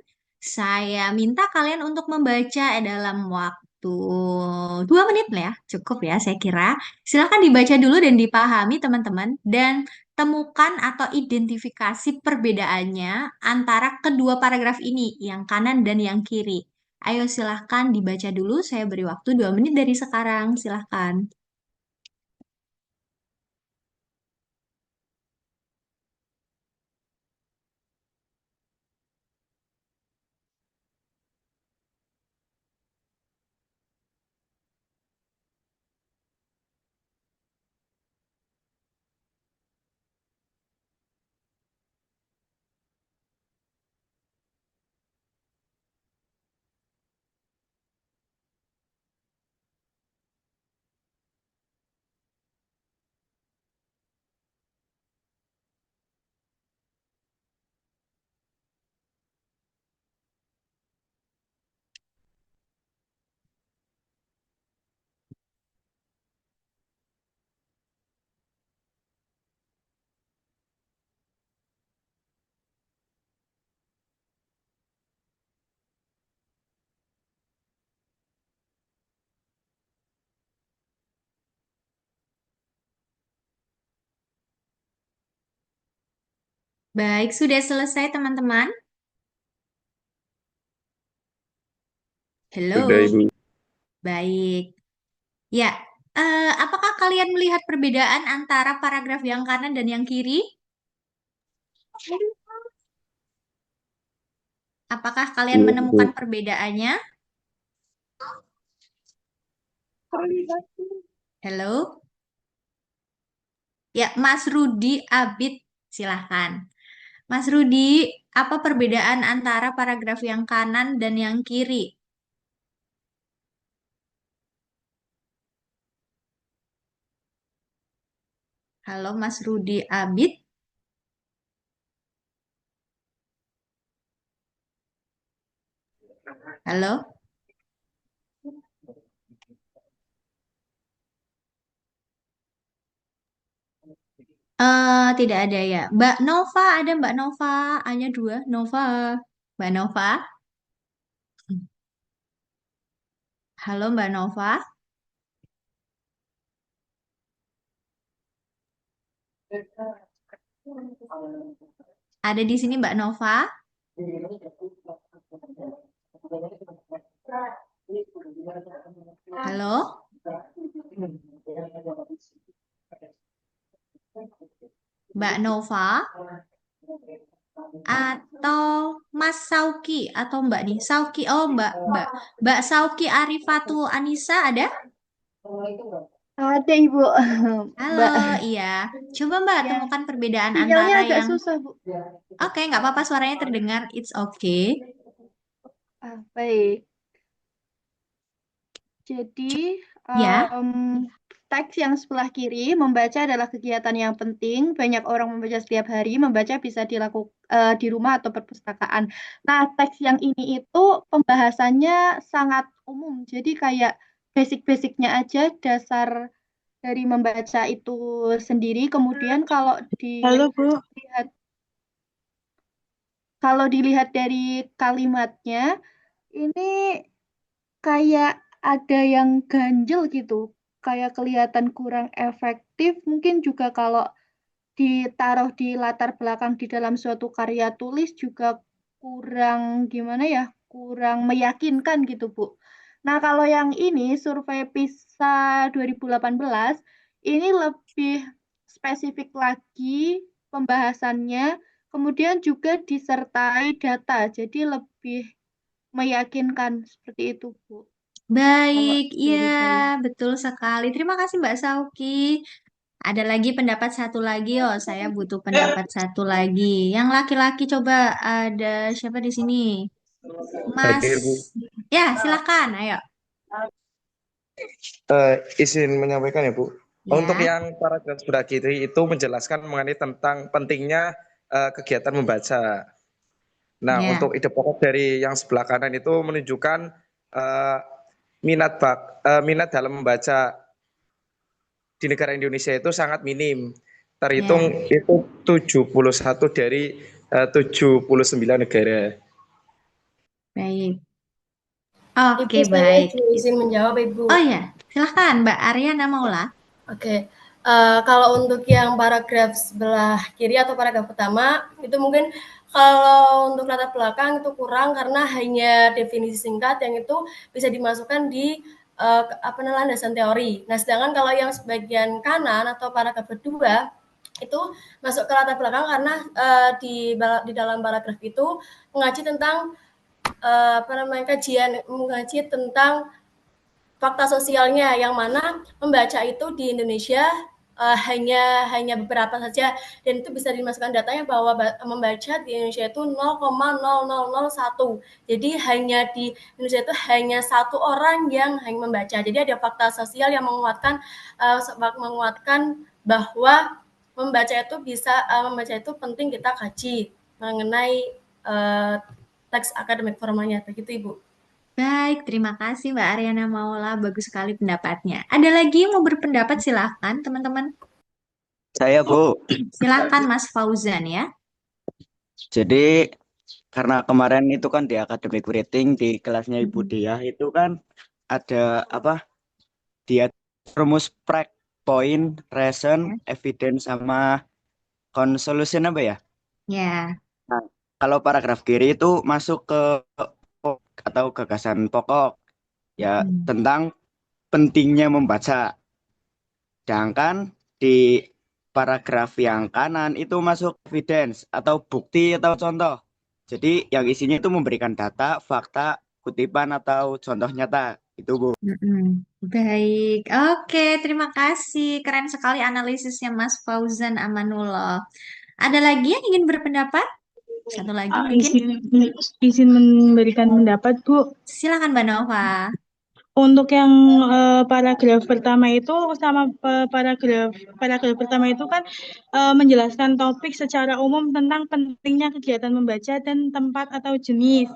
Saya minta kalian untuk membaca dalam waktu 2 menit lah ya. Cukup ya saya kira. Silahkan dibaca dulu dan dipahami teman-teman. Dan temukan atau identifikasi perbedaannya antara kedua paragraf ini, yang kanan dan yang kiri. Ayo silahkan dibaca dulu. Saya beri waktu 2 menit dari sekarang. Silahkan. Baik, sudah selesai teman-teman? Halo, Sudah, Ibu. baik. Ya, apakah kalian melihat perbedaan antara paragraf yang kanan dan yang kiri? Apakah kalian Iya, menemukan Bu. perbedaannya? Halo? Ya, Mas Rudi Abid, silahkan. Mas Rudi, apa perbedaan antara paragraf yang kanan dan yang kiri? Halo, Mas Rudi Abid. Halo? Tidak ada ya. Mbak Nova, ada Mbak Nova. Hanya 2, Nova. Mbak Nova. Halo, Mbak Nova. Ada di sini Mbak Nova. Halo, Mbak Nova. Atau Mas Sauki atau Mbak nih Sauki. Oh, Mbak Sauki Arifatul Anissa ada? Ada Ibu, Halo, Mbak. iya. Coba Mbak Ya, temukan perbedaan sinyalnya antara agak yang susah, Bu. Oke, nggak apa-apa suaranya terdengar. It's okay. Baik. Jadi, Ya. teks yang sebelah kiri membaca adalah kegiatan yang penting. Banyak orang membaca setiap hari. Membaca bisa dilakukan di rumah atau perpustakaan. Nah, teks yang ini itu pembahasannya sangat umum. Jadi kayak basic-basicnya aja, dasar dari membaca itu sendiri. Kemudian Halo Bu, dilihat kalau dilihat dari kalimatnya, ini kayak ada yang ganjel gitu, kayak kelihatan kurang efektif. Mungkin juga kalau ditaruh di latar belakang di dalam suatu karya tulis juga kurang gimana ya, kurang meyakinkan gitu, Bu. Nah, kalau yang ini survei PISA 2018 ini lebih spesifik lagi pembahasannya, kemudian juga disertai data, jadi lebih meyakinkan seperti itu, Bu. Baik, kalau iya, dari saya. betul sekali. Terima kasih Mbak Sauki. Ada lagi pendapat satu lagi, oh, saya butuh pendapat satu lagi. Yang laki-laki coba ada siapa di sini? Mas, Hadir, Bu. ya silakan, ayo. Izin menyampaikan ya, Bu. Untuk Ya, yang paragraf sebelah kiri itu menjelaskan mengenai tentang pentingnya kegiatan membaca. Nah, ya, untuk ide pokok dari yang sebelah kanan itu menunjukkan eh, minat dalam membaca di negara Indonesia itu sangat minim. Terhitung ya, itu 71 dari 79 negara. baik. Ibu, Oke, saya baik. izin menjawab, Ibu. Oh ya, silahkan Mbak Aryana Maula. Oke, kalau untuk yang paragraf sebelah kiri atau paragraf pertama, itu mungkin kalau untuk latar belakang itu kurang karena hanya definisi singkat yang itu bisa dimasukkan di landasan teori. Nah, sedangkan kalau yang sebagian kanan atau paragraf kedua itu masuk ke latar belakang karena di dalam paragraf itu mengaji tentang kajian mengaji tentang fakta sosialnya yang mana membaca itu di Indonesia hanya beberapa saja dan itu bisa dimasukkan datanya bahwa membaca di Indonesia itu 0,0001. Jadi hanya di Indonesia itu hanya satu orang yang hanya membaca. Jadi ada fakta sosial yang menguatkan bahwa membaca itu penting kita kaji mengenai teks akademik formalnya. Begitu, Ibu. Baik, terima kasih Mbak Aryana Maula. Bagus sekali pendapatnya. Ada lagi yang mau berpendapat? Silahkan, teman-teman. Saya Bu. Silahkan Mas Fauzan ya. Jadi karena kemarin itu kan di academic rating di kelasnya Ibu Diah itu kan ada apa? Dia rumus prac, point, reason, evidence sama conclusion apa ya? Ya, Nah, kalau paragraf kiri itu masuk ke atau gagasan pokok ya tentang pentingnya membaca. Sedangkan di paragraf yang kanan itu masuk evidence atau bukti atau contoh. Jadi yang isinya itu memberikan data, fakta, kutipan atau contoh nyata. Itu Bu. baik. Oke, terima kasih. Keren sekali analisisnya Mas Fauzan Amanullah. Ada lagi yang ingin berpendapat? Satu lagi mungkin. Izin memberikan pendapat, Bu. Silakan Mbak Nova. Untuk yang paragraf pertama itu sama paragraf pertama itu kan menjelaskan topik secara umum tentang pentingnya kegiatan membaca dan tempat atau jenis.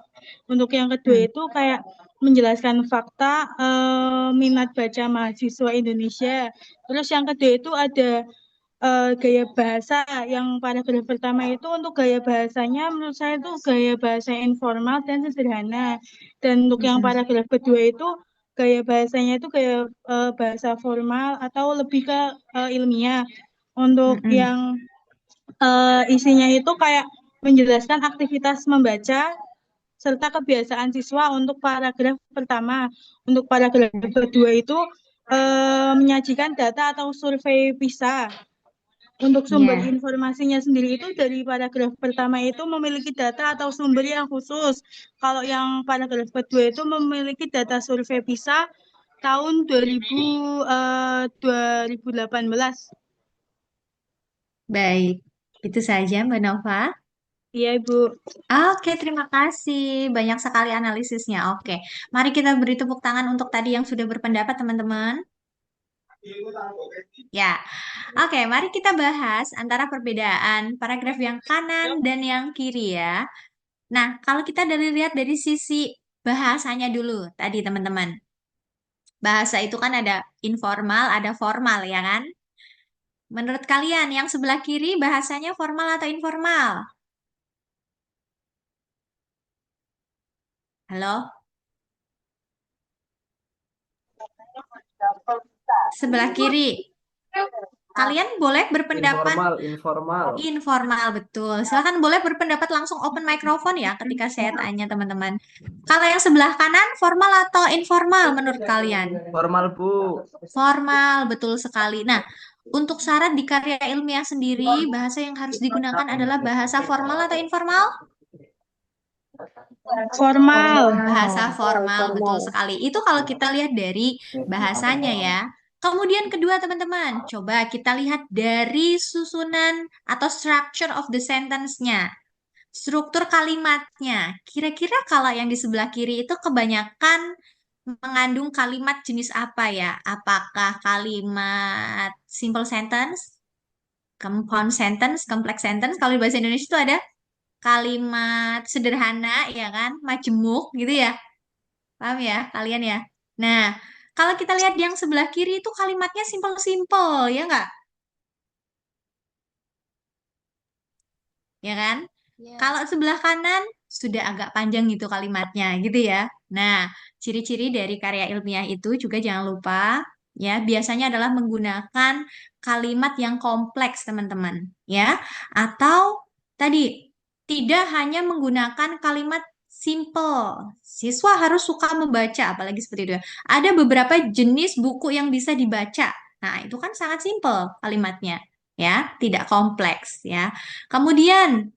Untuk yang kedua itu kayak menjelaskan fakta minat baca mahasiswa Indonesia. Terus yang kedua itu ada gaya bahasa yang paragraf pertama itu untuk gaya bahasanya menurut saya itu gaya bahasa informal dan sederhana. Dan untuk yang paragraf kedua itu gaya bahasanya itu gaya bahasa formal atau lebih ke ilmiah. Untuk yang isinya itu kayak menjelaskan aktivitas membaca serta kebiasaan siswa untuk paragraf pertama. Untuk paragraf kedua itu menyajikan data atau survei PISA. Untuk sumber informasinya sendiri itu dari paragraf pertama itu memiliki data atau sumber yang khusus. Kalau yang paragraf kedua itu memiliki data survei PISA tahun 2018. Baik, itu saja Mbak Nova. Iya, Ibu. Oke, terima kasih. Banyak sekali analisisnya. Oke, mari kita beri tepuk tangan untuk tadi yang sudah berpendapat, teman-teman. Ya, oke, mari kita bahas antara perbedaan paragraf yang kanan dan yang kiri ya. Nah, kalau kita lihat dari sisi bahasanya dulu tadi, teman-teman. Bahasa itu kan ada informal, ada formal, ya kan? Menurut kalian, yang sebelah kiri bahasanya formal atau informal? Halo? Sebelah kiri. Kalian boleh berpendapat Informal. informal, betul. Silakan boleh berpendapat langsung open microphone ya ketika saya tanya teman-teman. Kalau yang sebelah kanan formal atau informal menurut kalian? Formal, Bu. Formal, betul sekali. Nah, untuk syarat di karya ilmiah sendiri, bahasa yang harus digunakan adalah bahasa formal atau informal? Formal. Bahasa formal, betul formal. sekali. Itu kalau kita lihat dari bahasanya ya. Kemudian kedua teman-teman, coba kita lihat dari susunan atau structure of the sentence-nya. Struktur kalimatnya. Kira-kira kalau yang di sebelah kiri itu kebanyakan mengandung kalimat jenis apa ya? Apakah kalimat simple sentence, compound sentence, complex sentence? Kalau di bahasa Indonesia itu ada kalimat sederhana, ya kan? Majemuk gitu ya. Paham ya kalian ya? Nah, kalau kita lihat yang sebelah kiri itu kalimatnya simple-simple, ya nggak? Ya kan? Kalau sebelah kanan sudah agak panjang gitu kalimatnya gitu ya. Nah, ciri-ciri dari karya ilmiah itu juga jangan lupa ya, biasanya adalah menggunakan kalimat yang kompleks, teman-teman, ya. Atau tadi tidak hanya menggunakan kalimat simple. Siswa harus suka membaca, apalagi seperti itu ya. Ada beberapa jenis buku yang bisa dibaca. Nah, itu kan sangat simple kalimatnya, ya, tidak kompleks ya. Kemudian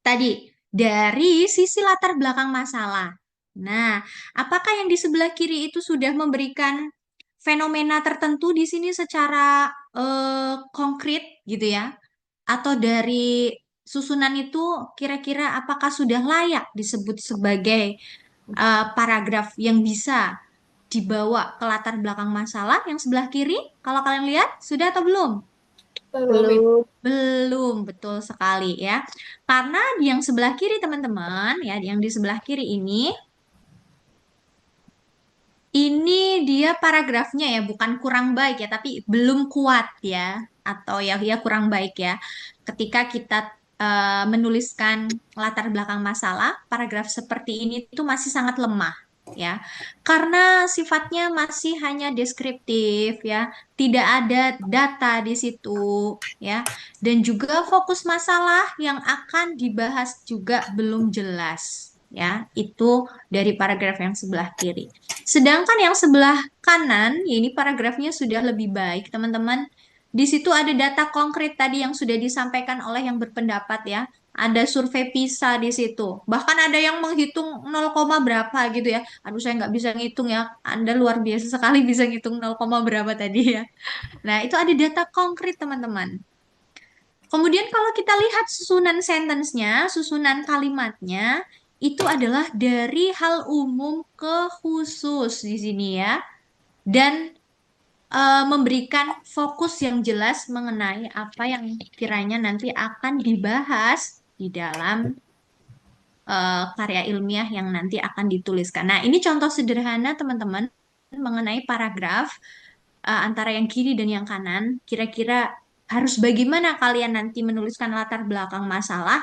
tadi dari sisi latar belakang masalah. Nah, apakah yang di sebelah kiri itu sudah memberikan fenomena tertentu di sini secara konkret gitu ya? Atau dari susunan itu kira-kira apakah sudah layak disebut sebagai paragraf yang bisa dibawa ke latar belakang masalah yang sebelah kiri? Kalau kalian lihat, sudah atau belum? Belum. Belum, betul sekali ya. Karena di yang sebelah kiri teman-teman, ya, yang di sebelah kiri ini dia paragrafnya ya, bukan kurang baik ya, tapi belum kuat ya, atau ya kurang baik ya. Ketika kita menuliskan latar belakang masalah, paragraf seperti ini itu masih sangat lemah ya, karena sifatnya masih hanya deskriptif ya, tidak ada data di situ ya, dan juga fokus masalah yang akan dibahas juga belum jelas ya. Itu dari paragraf yang sebelah kiri. Sedangkan yang sebelah kanan, ya ini paragrafnya sudah lebih baik, teman-teman. Di situ ada data konkret tadi yang sudah disampaikan oleh yang berpendapat ya. Ada survei PISA di situ. Bahkan ada yang menghitung 0, berapa gitu ya. Aduh, saya nggak bisa ngitung ya. Anda luar biasa sekali bisa ngitung 0, berapa tadi ya. Nah, itu ada data konkret, teman-teman. Kemudian kalau kita lihat susunan sentence-nya, susunan kalimatnya, itu adalah dari hal umum ke khusus di sini ya. Dan memberikan fokus yang jelas mengenai apa yang kiranya nanti akan dibahas di dalam karya ilmiah yang nanti akan dituliskan. Nah, ini contoh sederhana teman-teman mengenai paragraf antara yang kiri dan yang kanan. Kira-kira harus bagaimana kalian nanti menuliskan latar belakang masalah.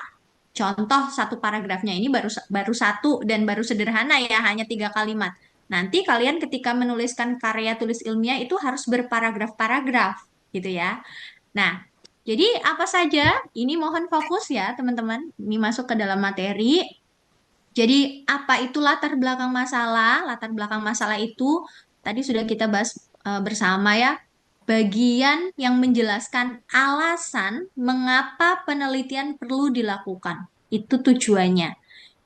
Contoh satu paragrafnya ini baru satu dan baru sederhana ya, hanya 3 kalimat. Nanti kalian ketika menuliskan karya tulis ilmiah itu harus berparagraf-paragraf gitu ya. Nah, jadi apa saja? Ini mohon fokus ya teman-teman. Ini masuk ke dalam materi. Jadi apa itu latar belakang masalah? Latar belakang masalah itu tadi sudah kita bahas bersama ya. Bagian yang menjelaskan alasan mengapa penelitian perlu dilakukan. Itu tujuannya.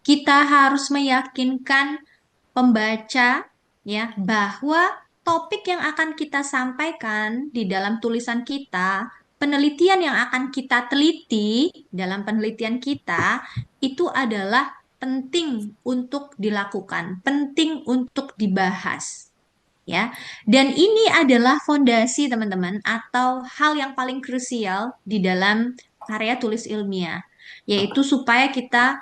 Kita harus meyakinkan pembaca ya bahwa topik yang akan kita sampaikan di dalam tulisan kita, penelitian yang akan kita teliti dalam penelitian kita itu adalah penting untuk dilakukan, penting untuk dibahas ya. Dan ini adalah fondasi teman-teman atau hal yang paling krusial di dalam karya tulis ilmiah, yaitu supaya kita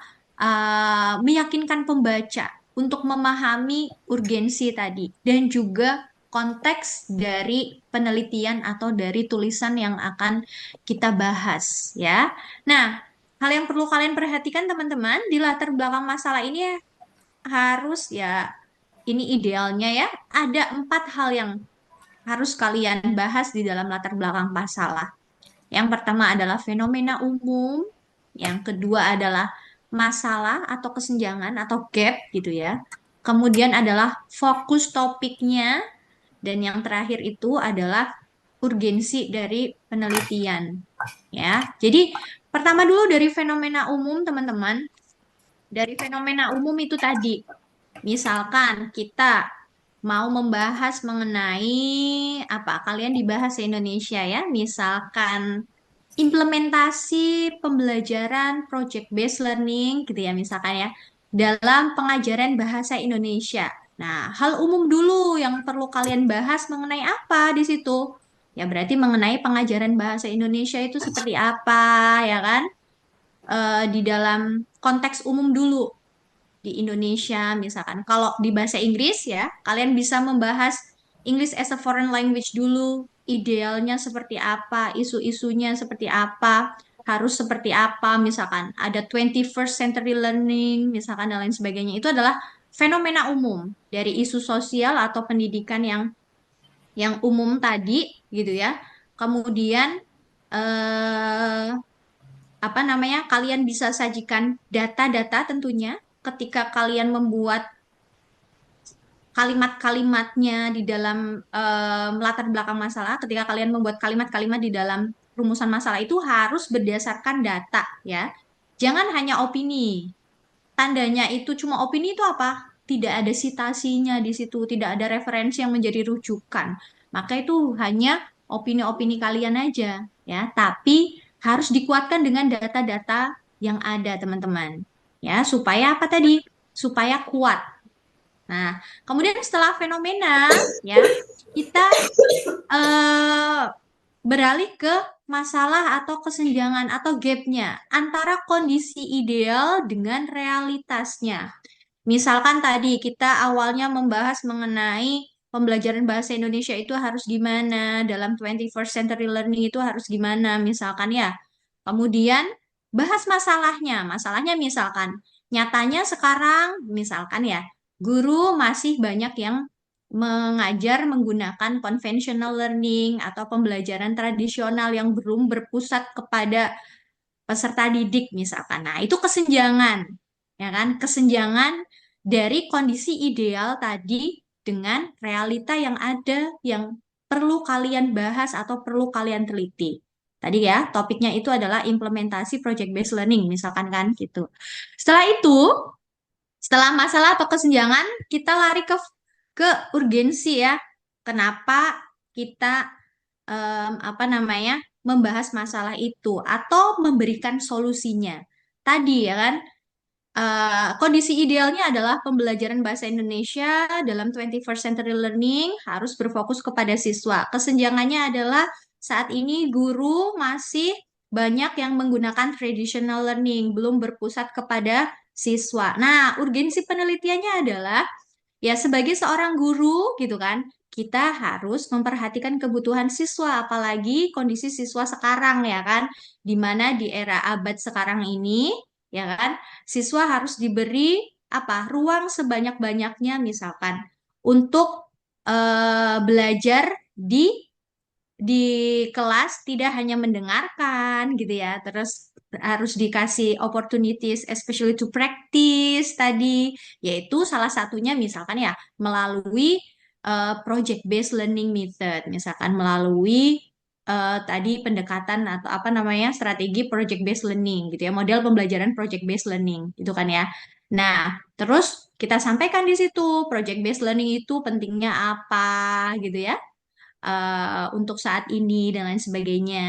meyakinkan pembaca untuk memahami urgensi tadi dan juga konteks dari penelitian atau dari tulisan yang akan kita bahas ya. Nah, hal yang perlu kalian perhatikan teman-teman di latar belakang masalah ini harus ya, ini idealnya ya, ada 4 hal yang harus kalian bahas di dalam latar belakang masalah. Yang pertama adalah fenomena umum, yang kedua adalah masalah atau kesenjangan atau gap gitu ya. Kemudian adalah fokus topiknya, dan yang terakhir itu adalah urgensi dari penelitian ya. Jadi pertama dulu dari fenomena umum teman-teman. dari fenomena umum itu tadi. Misalkan kita mau membahas mengenai apa? Kalian di bahasa Indonesia ya, misalkan implementasi pembelajaran project based learning gitu ya misalkan ya dalam pengajaran bahasa Indonesia. Nah, hal umum dulu yang perlu kalian bahas mengenai apa di situ? Ya berarti mengenai pengajaran bahasa Indonesia itu seperti apa ya kan? Di dalam konteks umum dulu di Indonesia misalkan. Kalau di bahasa Inggris ya, kalian bisa membahas English as a foreign language dulu, idealnya seperti apa, isu-isunya seperti apa, harus seperti apa, misalkan ada 21st century learning, misalkan dan lain sebagainya. Itu adalah fenomena umum dari isu sosial atau pendidikan yang umum tadi gitu ya. Kemudian eh, apa namanya? Kalian bisa sajikan data-data tentunya ketika kalian membuat kalimat-kalimatnya di dalam latar belakang masalah, ketika kalian membuat kalimat-kalimat di dalam rumusan masalah itu harus berdasarkan data ya. Jangan hanya opini. Tandanya itu cuma opini itu apa? Tidak ada sitasinya di situ, tidak ada referensi yang menjadi rujukan. Maka itu hanya opini-opini kalian aja ya, tapi harus dikuatkan dengan data-data yang ada, teman-teman. Ya, supaya apa tadi? Supaya kuat. Nah, kemudian setelah fenomena, ya, kita eh, beralih ke masalah atau kesenjangan atau gapnya antara kondisi ideal dengan realitasnya. Misalkan tadi kita awalnya membahas mengenai pembelajaran bahasa Indonesia itu harus gimana, dalam 21st century learning itu harus gimana, misalkan ya. Kemudian bahas masalahnya. Masalahnya misalkan nyatanya sekarang misalkan ya, guru masih banyak yang mengajar menggunakan conventional learning atau pembelajaran tradisional yang belum berpusat kepada peserta didik misalkan. Nah, itu kesenjangan, ya kan? Kesenjangan dari kondisi ideal tadi dengan realita yang ada yang perlu kalian bahas atau perlu kalian teliti. Tadi ya, topiknya itu adalah implementasi project based learning misalkan kan gitu. Setelah itu, setelah masalah atau kesenjangan, kita lari ke urgensi ya. Kenapa kita apa namanya membahas masalah itu atau memberikan solusinya. Tadi ya kan, kondisi idealnya adalah pembelajaran bahasa Indonesia dalam 21st century learning harus berfokus kepada siswa. Kesenjangannya adalah saat ini guru masih banyak yang menggunakan traditional learning, belum berpusat kepada siswa. Nah, urgensi penelitiannya adalah ya sebagai seorang guru gitu kan, kita harus memperhatikan kebutuhan siswa, apalagi kondisi siswa sekarang ya kan, di mana di era abad sekarang ini ya kan, siswa harus diberi apa ruang sebanyak-banyaknya misalkan untuk belajar di kelas tidak hanya mendengarkan gitu ya, terus harus dikasih opportunities especially to practice tadi, yaitu salah satunya misalkan ya melalui project based learning method, misalkan melalui tadi pendekatan atau apa namanya strategi project based learning gitu ya, model pembelajaran project based learning itu kan ya. Nah, terus kita sampaikan di situ project based learning itu pentingnya apa gitu ya, untuk saat ini dan lain sebagainya.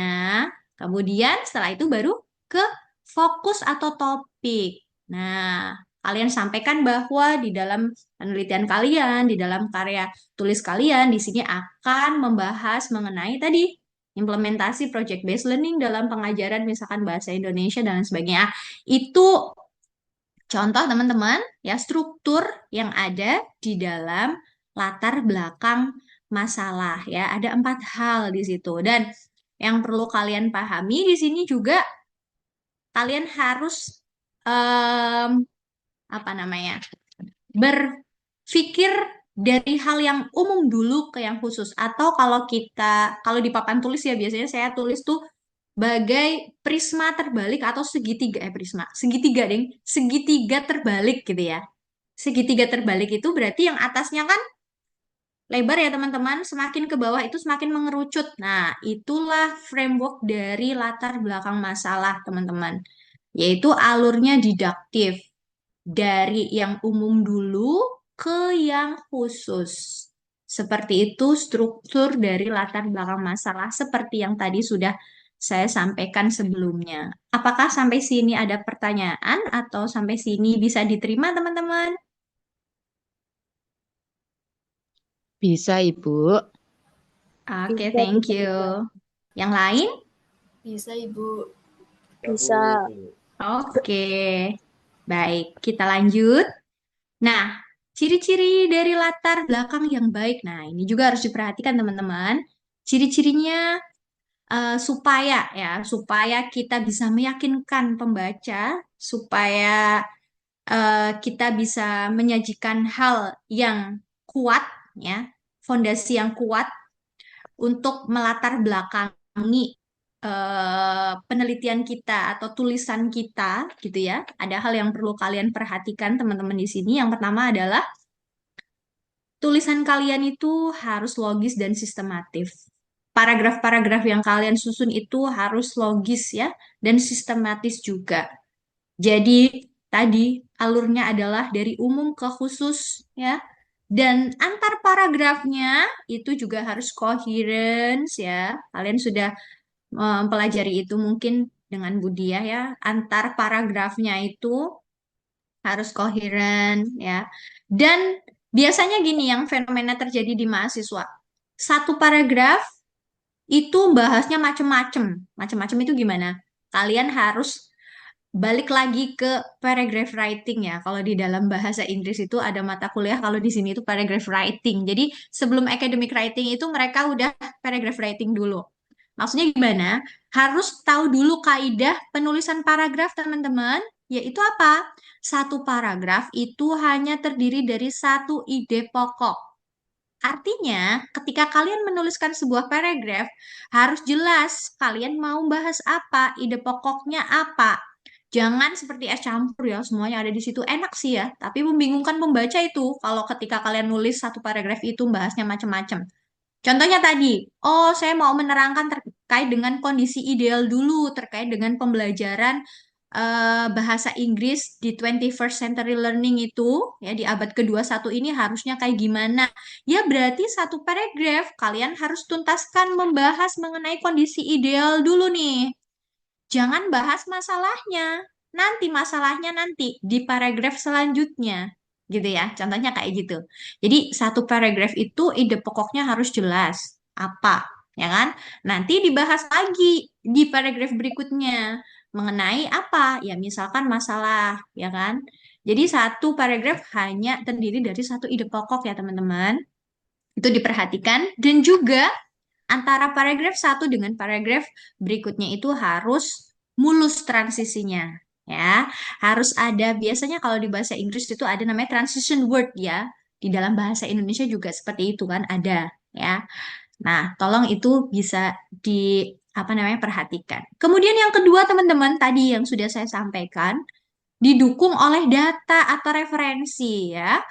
Kemudian setelah itu baru ke fokus atau topik. Nah, kalian sampaikan bahwa di dalam penelitian kalian, di dalam karya tulis kalian, di sini akan membahas mengenai tadi implementasi project based learning dalam pengajaran misalkan bahasa Indonesia dan lain sebagainya. Itu contoh teman-teman ya struktur yang ada di dalam latar belakang masalah ya. Ada 4 hal di situ dan yang perlu kalian pahami di sini juga kalian harus apa namanya berpikir dari hal yang umum dulu ke yang khusus, atau kalau di papan tulis ya biasanya saya tulis tuh bagai prisma terbalik atau segitiga prisma segitiga ding segitiga terbalik gitu ya. Segitiga terbalik itu berarti yang atasnya kan lebar ya teman-teman, semakin ke bawah itu semakin mengerucut. Nah, itulah framework dari latar belakang masalah teman-teman, yaitu alurnya didaktif. dari yang umum dulu ke yang khusus. Seperti itu struktur dari latar belakang masalah seperti yang tadi sudah saya sampaikan sebelumnya. Apakah sampai sini ada pertanyaan atau sampai sini bisa diterima, teman-teman? Bisa, Ibu. Oke, Bisa, thank bisa, you. bisa. Yang lain? Bisa, Ibu. Bisa. Oke, baik. Kita lanjut. Nah, ciri-ciri dari latar belakang yang baik. Nah, ini juga harus diperhatikan, teman-teman. Ciri-cirinya supaya kita bisa meyakinkan pembaca, supaya kita bisa menyajikan hal yang kuat, ya, fondasi yang kuat untuk melatar belakangi penelitian kita atau tulisan kita, gitu ya. Ada hal yang perlu kalian perhatikan, teman-teman di sini. Yang pertama adalah tulisan kalian itu harus logis dan sistematif. Paragraf-paragraf yang kalian susun itu harus logis ya dan sistematis juga. Jadi tadi alurnya adalah dari umum ke khusus ya. Dan antar paragrafnya itu juga harus coherence ya. Kalian sudah mempelajari itu mungkin dengan Budiah ya. Antar paragrafnya itu harus koheren ya. Dan biasanya gini yang fenomena terjadi di mahasiswa. Satu paragraf itu bahasnya macem-macem. Macem-macem itu gimana? Kalian harus balik lagi ke paragraph writing ya. Kalau di dalam bahasa Inggris itu ada mata kuliah, kalau di sini itu paragraph writing. Jadi sebelum academic writing itu mereka udah paragraph writing dulu. Maksudnya gimana? Harus tahu dulu kaidah penulisan paragraf, teman-teman. Yaitu apa? Satu paragraf itu hanya terdiri dari satu ide pokok. Artinya, ketika kalian menuliskan sebuah paragraf, harus jelas kalian mau bahas apa, ide pokoknya apa. Jangan seperti es campur ya, semuanya ada di situ. Enak sih ya, tapi membingungkan pembaca itu kalau ketika kalian nulis satu paragraf itu bahasnya macam-macam. Contohnya tadi, oh saya mau menerangkan terkait dengan kondisi ideal dulu, terkait dengan pembelajaran bahasa Inggris di 21st century learning itu, ya di abad ke-21 ini harusnya kayak gimana. Ya berarti satu paragraf kalian harus tuntaskan membahas mengenai kondisi ideal dulu nih. Jangan bahas masalahnya. Nanti masalahnya nanti di paragraf selanjutnya. Gitu ya. Contohnya kayak gitu. Jadi satu paragraf itu ide pokoknya harus jelas. Apa? Ya kan? Nanti dibahas lagi di paragraf berikutnya. Mengenai apa? Ya misalkan masalah. Ya kan? Jadi satu paragraf hanya terdiri dari satu ide pokok ya teman-teman. Itu diperhatikan. Dan juga antara paragraf satu dengan paragraf berikutnya itu harus mulus transisinya ya. Harus ada biasanya kalau di bahasa Inggris itu ada namanya transition word ya. Di dalam bahasa Indonesia juga seperti itu kan ada ya. Nah, tolong itu bisa di apa namanya perhatikan. Kemudian yang kedua teman-teman tadi yang sudah saya sampaikan didukung oleh data atau referensi ya.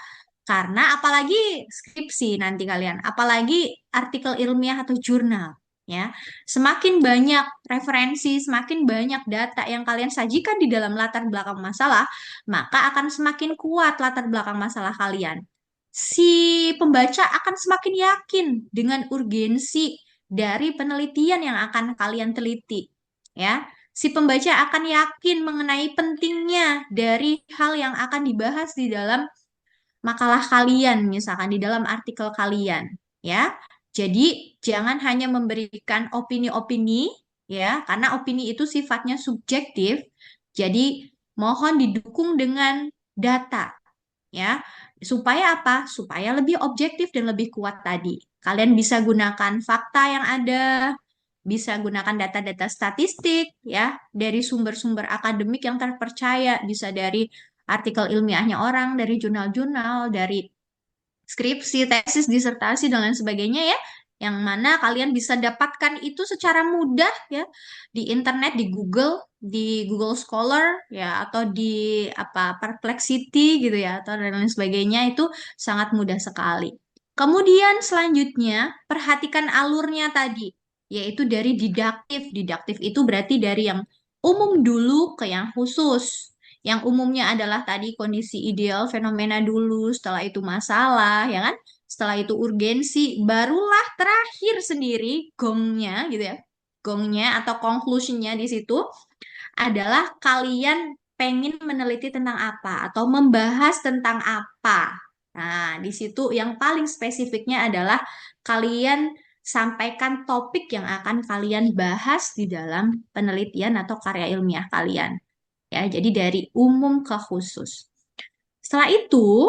Karena apalagi skripsi nanti kalian, apalagi artikel ilmiah atau jurnal, ya. Semakin banyak referensi, semakin banyak data yang kalian sajikan di dalam latar belakang masalah, maka akan semakin kuat latar belakang masalah kalian. Si pembaca akan semakin yakin dengan urgensi dari penelitian yang akan kalian teliti, ya. Si pembaca akan yakin mengenai pentingnya dari hal yang akan dibahas di dalam makalah kalian, misalkan di dalam artikel kalian, ya. Jadi jangan hanya memberikan opini-opini, ya, karena opini itu sifatnya subjektif. Jadi mohon didukung dengan data, ya. Supaya apa? Supaya lebih objektif dan lebih kuat tadi. Kalian bisa gunakan fakta yang ada, bisa gunakan data-data statistik, ya, dari sumber-sumber akademik yang terpercaya, bisa dari artikel ilmiahnya orang, dari jurnal-jurnal, dari skripsi, tesis, disertasi, dan lain sebagainya ya, yang mana kalian bisa dapatkan itu secara mudah ya di internet, di Google Scholar ya, atau di apa Perplexity gitu ya, atau dan lain sebagainya itu sangat mudah sekali. Kemudian selanjutnya perhatikan alurnya tadi, yaitu dari didaktif. Didaktif itu berarti dari yang umum dulu ke yang khusus. Yang umumnya adalah tadi kondisi ideal, fenomena dulu, setelah itu masalah, ya kan? Setelah itu urgensi, barulah terakhir sendiri gongnya gitu ya. Gongnya atau conclusionnya di situ adalah kalian pengen meneliti tentang apa atau membahas tentang apa. Nah, di situ yang paling spesifiknya adalah kalian sampaikan topik yang akan kalian bahas di dalam penelitian atau karya ilmiah kalian. Ya, jadi dari umum ke khusus. Setelah itu,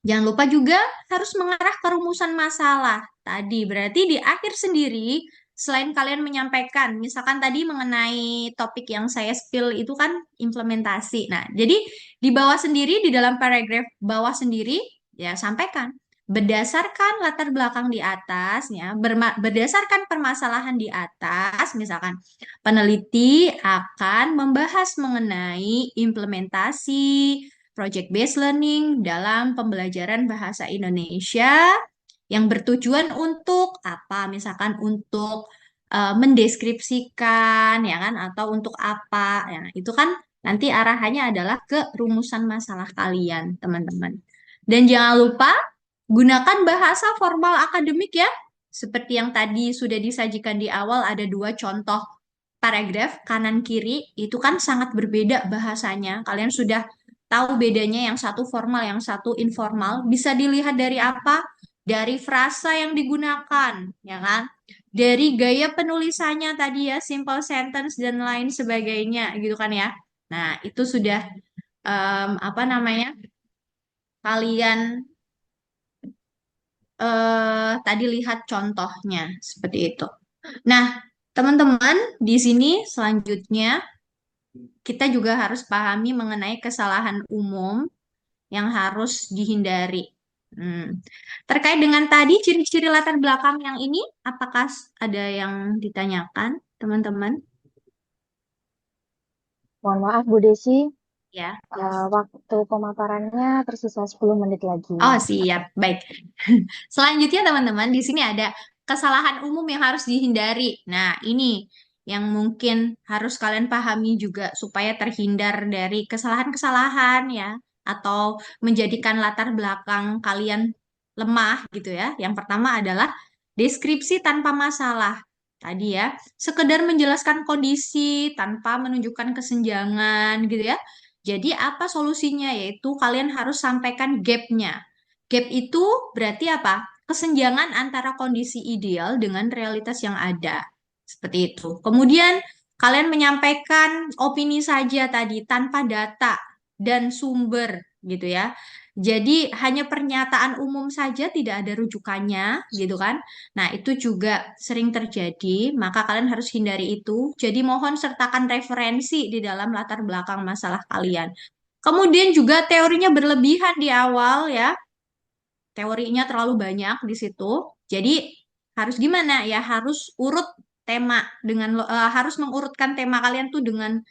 jangan lupa juga harus mengarah ke rumusan masalah. Tadi berarti di akhir sendiri, selain kalian menyampaikan, misalkan tadi mengenai topik yang saya spill itu kan implementasi. Nah, jadi di bawah sendiri, di dalam paragraf bawah sendiri, ya sampaikan. Berdasarkan latar belakang di atas, ya, berdasarkan permasalahan di atas, misalkan peneliti akan membahas mengenai implementasi project based learning dalam pembelajaran bahasa Indonesia yang bertujuan untuk apa? Misalkan untuk mendeskripsikan ya kan atau untuk apa? Ya, itu kan nanti arahannya adalah ke rumusan masalah kalian, teman-teman. Dan jangan lupa gunakan bahasa formal akademik ya. Seperti yang tadi sudah disajikan di awal ada dua contoh paragraf kanan kiri itu kan sangat berbeda bahasanya. Kalian sudah tahu bedanya yang satu formal, yang satu informal. Bisa dilihat dari apa? Dari frasa yang digunakan, ya kan? Dari gaya penulisannya tadi ya, simple sentence dan lain sebagainya, gitu kan ya. Nah, itu sudah apa namanya? Kalian tadi lihat contohnya seperti itu. Nah, teman-teman, di sini selanjutnya kita juga harus pahami mengenai kesalahan umum yang harus dihindari. Terkait dengan tadi ciri-ciri latar belakang yang ini, apakah ada yang ditanyakan, teman-teman? Mohon maaf Bu Desi, Ya. waktu pemaparannya tersisa 10 menit lagi. Oh, siap. Baik. Selanjutnya, teman-teman, di sini ada kesalahan umum yang harus dihindari. Nah, ini yang mungkin harus kalian pahami juga supaya terhindar dari kesalahan-kesalahan ya, atau menjadikan latar belakang kalian lemah gitu ya. Yang pertama adalah deskripsi tanpa masalah. Tadi ya, sekedar menjelaskan kondisi tanpa menunjukkan kesenjangan gitu ya. Jadi apa solusinya? Yaitu kalian harus sampaikan gap-nya. Gap itu berarti apa? Kesenjangan antara kondisi ideal dengan realitas yang ada. Seperti itu. Kemudian kalian menyampaikan opini saja tadi tanpa data dan sumber gitu ya. Jadi hanya pernyataan umum saja tidak ada rujukannya gitu kan. Nah, itu juga sering terjadi, maka kalian harus hindari itu. Jadi mohon sertakan referensi di dalam latar belakang masalah kalian. Kemudian juga teorinya berlebihan di awal ya. Teorinya terlalu banyak di situ. Jadi harus gimana ya? Harus urut tema dengan harus mengurutkan tema kalian tuh dengan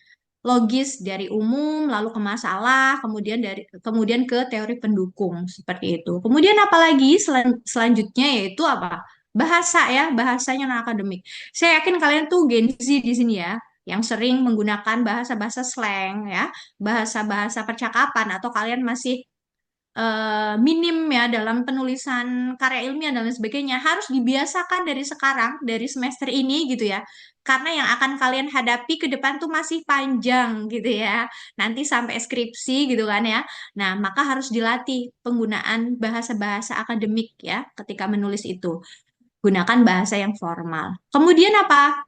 logis dari umum lalu ke masalah, kemudian ke teori pendukung seperti itu. Kemudian apalagi selanjutnya yaitu apa? Bahasa ya, bahasanya non akademik. Saya yakin kalian tuh Gen Z di sini ya, yang sering menggunakan bahasa-bahasa slang ya, bahasa-bahasa percakapan atau kalian masih minim ya dalam penulisan karya ilmiah dan lain sebagainya harus dibiasakan dari sekarang, dari semester ini gitu ya. Karena yang akan kalian hadapi ke depan tuh masih panjang gitu ya. Nanti sampai skripsi gitu kan ya. Nah, maka harus dilatih penggunaan bahasa-bahasa akademik ya ketika menulis itu. Gunakan bahasa yang formal. Kemudian apa?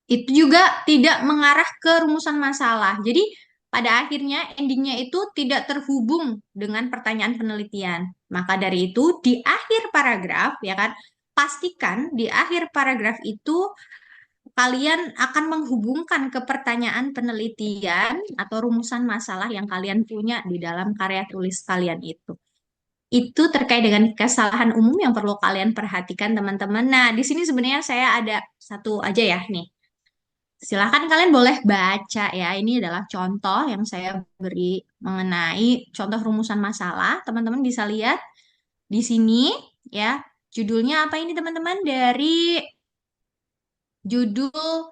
Itu juga tidak mengarah ke rumusan masalah. Jadi pada akhirnya endingnya itu tidak terhubung dengan pertanyaan penelitian. Maka dari itu di akhir paragraf ya kan pastikan di akhir paragraf itu kalian akan menghubungkan ke pertanyaan penelitian atau rumusan masalah yang kalian punya di dalam karya tulis kalian itu. Itu terkait dengan kesalahan umum yang perlu kalian perhatikan teman-teman. Nah, di sini sebenarnya saya ada satu aja ya nih. Silahkan kalian boleh baca ya. Ini adalah contoh yang saya beri mengenai contoh rumusan masalah. Teman-teman bisa lihat di sini ya. Judulnya apa ini teman-teman? Dari judul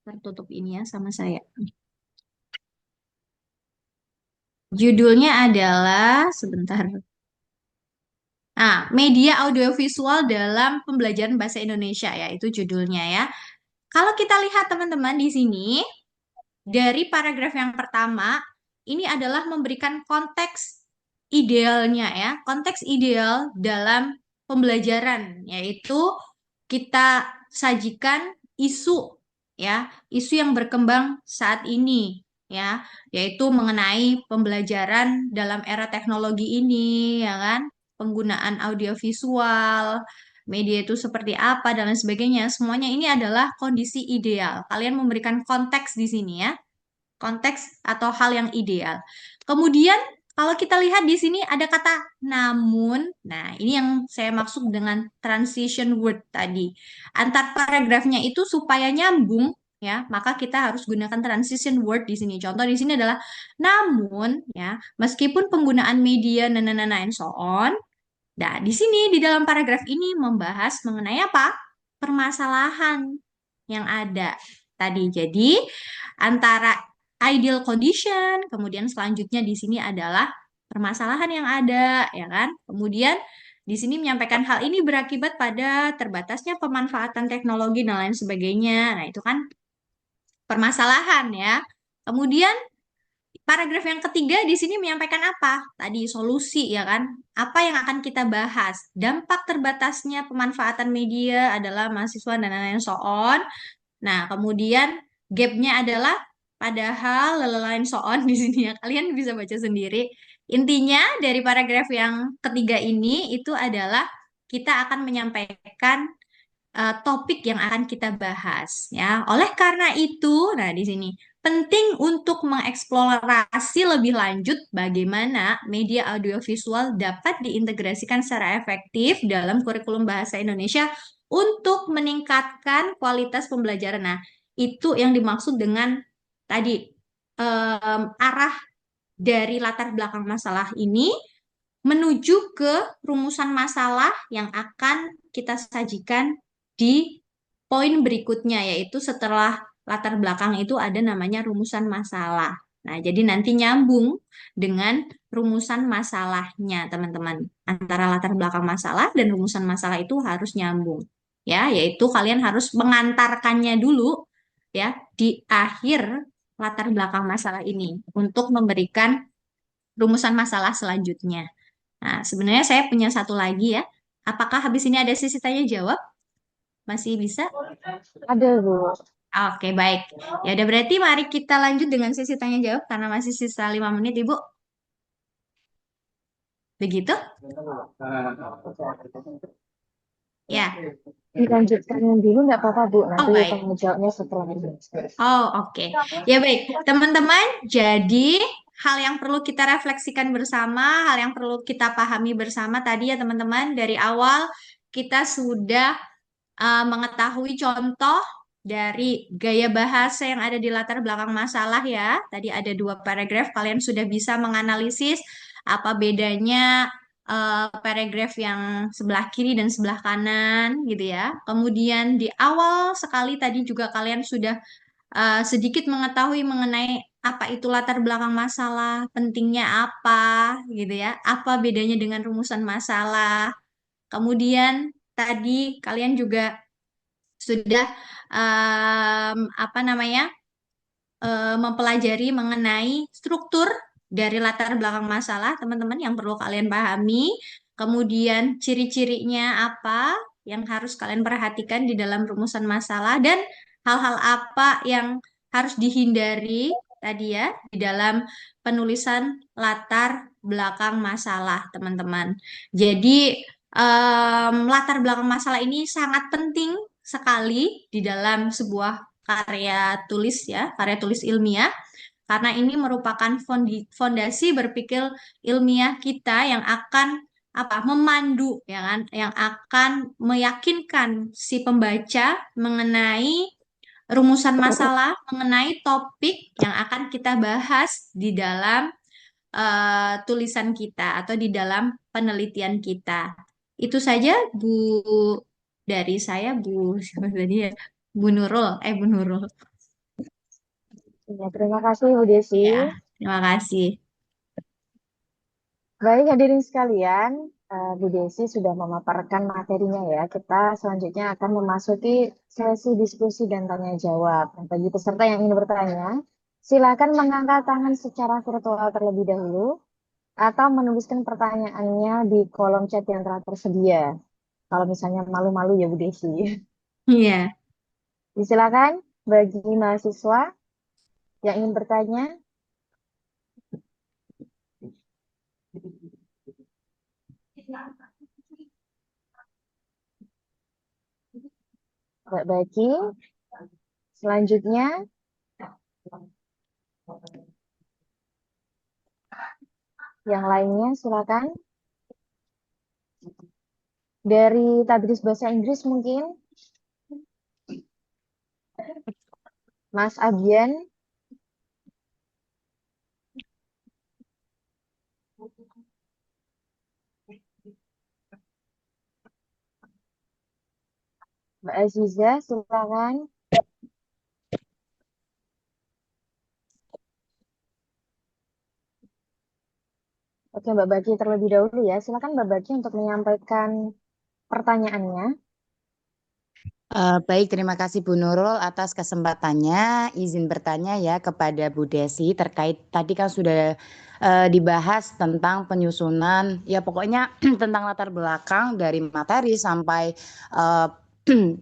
tertutup ini ya sama saya. Judulnya adalah, sebentar. Nah, media audiovisual dalam pembelajaran bahasa Indonesia ya, itu judulnya ya. Kalau kita lihat teman-teman di sini, dari paragraf yang pertama, ini adalah memberikan konteks idealnya ya, konteks ideal dalam pembelajaran, yaitu kita sajikan isu ya, isu yang berkembang saat ini ya, yaitu mengenai pembelajaran dalam era teknologi ini ya kan, penggunaan audiovisual, media itu seperti apa dan lain sebagainya. Semuanya ini adalah kondisi ideal. Kalian memberikan konteks di sini ya, konteks atau hal yang ideal. Kemudian kalau kita lihat di sini ada kata namun. Nah, ini yang saya maksud dengan transition word tadi. Antar paragrafnya itu supaya nyambung ya, maka kita harus gunakan transition word di sini. Contoh di sini adalah namun ya, meskipun penggunaan media and so on. Nah, di sini di dalam paragraf ini membahas mengenai apa? Permasalahan yang ada tadi. Jadi, antara ideal condition, kemudian selanjutnya di sini adalah permasalahan yang ada, ya kan? Kemudian di sini menyampaikan hal ini berakibat pada terbatasnya pemanfaatan teknologi dan lain sebagainya. Nah, itu kan permasalahan ya. Kemudian paragraf yang ketiga di sini menyampaikan apa? Tadi solusi ya kan? Apa yang akan kita bahas? Dampak terbatasnya pemanfaatan media adalah mahasiswa dan lain-lain so on. Nah, kemudian gapnya adalah padahal lain so on di sini ya. Kalian bisa baca sendiri. Intinya dari paragraf yang ketiga ini itu adalah kita akan menyampaikan topik yang akan kita bahas ya. Oleh karena itu, nah di sini penting untuk mengeksplorasi lebih lanjut bagaimana media audiovisual dapat diintegrasikan secara efektif dalam kurikulum bahasa Indonesia untuk meningkatkan kualitas pembelajaran. Nah, itu yang dimaksud dengan tadi arah dari latar belakang masalah ini menuju ke rumusan masalah yang akan kita sajikan di poin berikutnya, yaitu setelah latar belakang itu ada namanya rumusan masalah. Nah, jadi nanti nyambung dengan rumusan masalahnya, teman-teman. Antara latar belakang masalah dan rumusan masalah itu harus nyambung. Ya, yaitu kalian harus mengantarkannya dulu ya di akhir latar belakang masalah ini untuk memberikan rumusan masalah selanjutnya. Nah, sebenarnya saya punya satu lagi ya. Apakah habis ini ada sesi tanya jawab? Masih bisa? Ada, Bu. Oke, baik. Ya udah berarti mari kita lanjut dengan sesi tanya jawab karena masih sisa 5 menit, Ibu. Begitu? Ya. Dilanjutkan dulu nggak apa-apa, Bu. Nanti baik. tanya jawabnya setelah ini. Oh, oke. Ya baik, teman-teman. Jadi hal yang perlu kita refleksikan bersama, hal yang perlu kita pahami bersama tadi ya teman-teman, dari awal kita sudah mengetahui contoh dari gaya bahasa yang ada di latar belakang masalah ya. Tadi ada 2 paragraf, kalian sudah bisa menganalisis apa bedanya paragraf yang sebelah kiri dan sebelah kanan gitu ya. Kemudian di awal sekali tadi juga kalian sudah sedikit mengetahui mengenai apa itu latar belakang masalah, pentingnya apa gitu ya. Apa bedanya dengan rumusan masalah. Kemudian tadi kalian juga sudah apa namanya mempelajari mengenai struktur dari latar belakang masalah teman-teman yang perlu kalian pahami, kemudian ciri-cirinya apa yang harus kalian perhatikan di dalam rumusan masalah dan hal-hal apa yang harus dihindari tadi ya di dalam penulisan latar belakang masalah teman-teman. Jadi latar belakang masalah ini sangat penting sekali di dalam sebuah karya tulis ya, karya tulis ilmiah, karena ini merupakan fondasi berpikir ilmiah kita yang akan apa memandu ya kan, yang akan meyakinkan si pembaca mengenai rumusan masalah, mengenai topik yang akan kita bahas di dalam tulisan kita atau di dalam penelitian kita. Itu saja Bu dari saya Bu siapa tadi ya? Bu Nurul, Bu Nurul. Ya, terima kasih Bu Desi. Ya, terima kasih. Baik, hadirin sekalian, Bu Desi sudah memaparkan materinya ya. Kita selanjutnya akan memasuki sesi diskusi dan tanya jawab. Nah, bagi peserta yang ingin bertanya, silakan mengangkat tangan secara virtual terlebih dahulu atau menuliskan pertanyaannya di kolom chat yang telah tersedia. Kalau misalnya malu-malu ya Bu Desi. Iya. Silakan bagi mahasiswa yang ingin bertanya. Mbak Baki, selanjutnya yang lainnya silakan. Dari Tadris Bahasa Inggris mungkin Mas Abian. Mbak Aziza, silakan. Oke, Mbak Baki terlebih dahulu ya. Silakan Mbak Baki untuk menyampaikan pertanyaannya. Baik, terima kasih Bu Nurul atas kesempatannya. Izin bertanya ya kepada Bu Desi terkait tadi kan sudah dibahas tentang penyusunan, ya pokoknya tentang latar belakang dari materi sampai eh,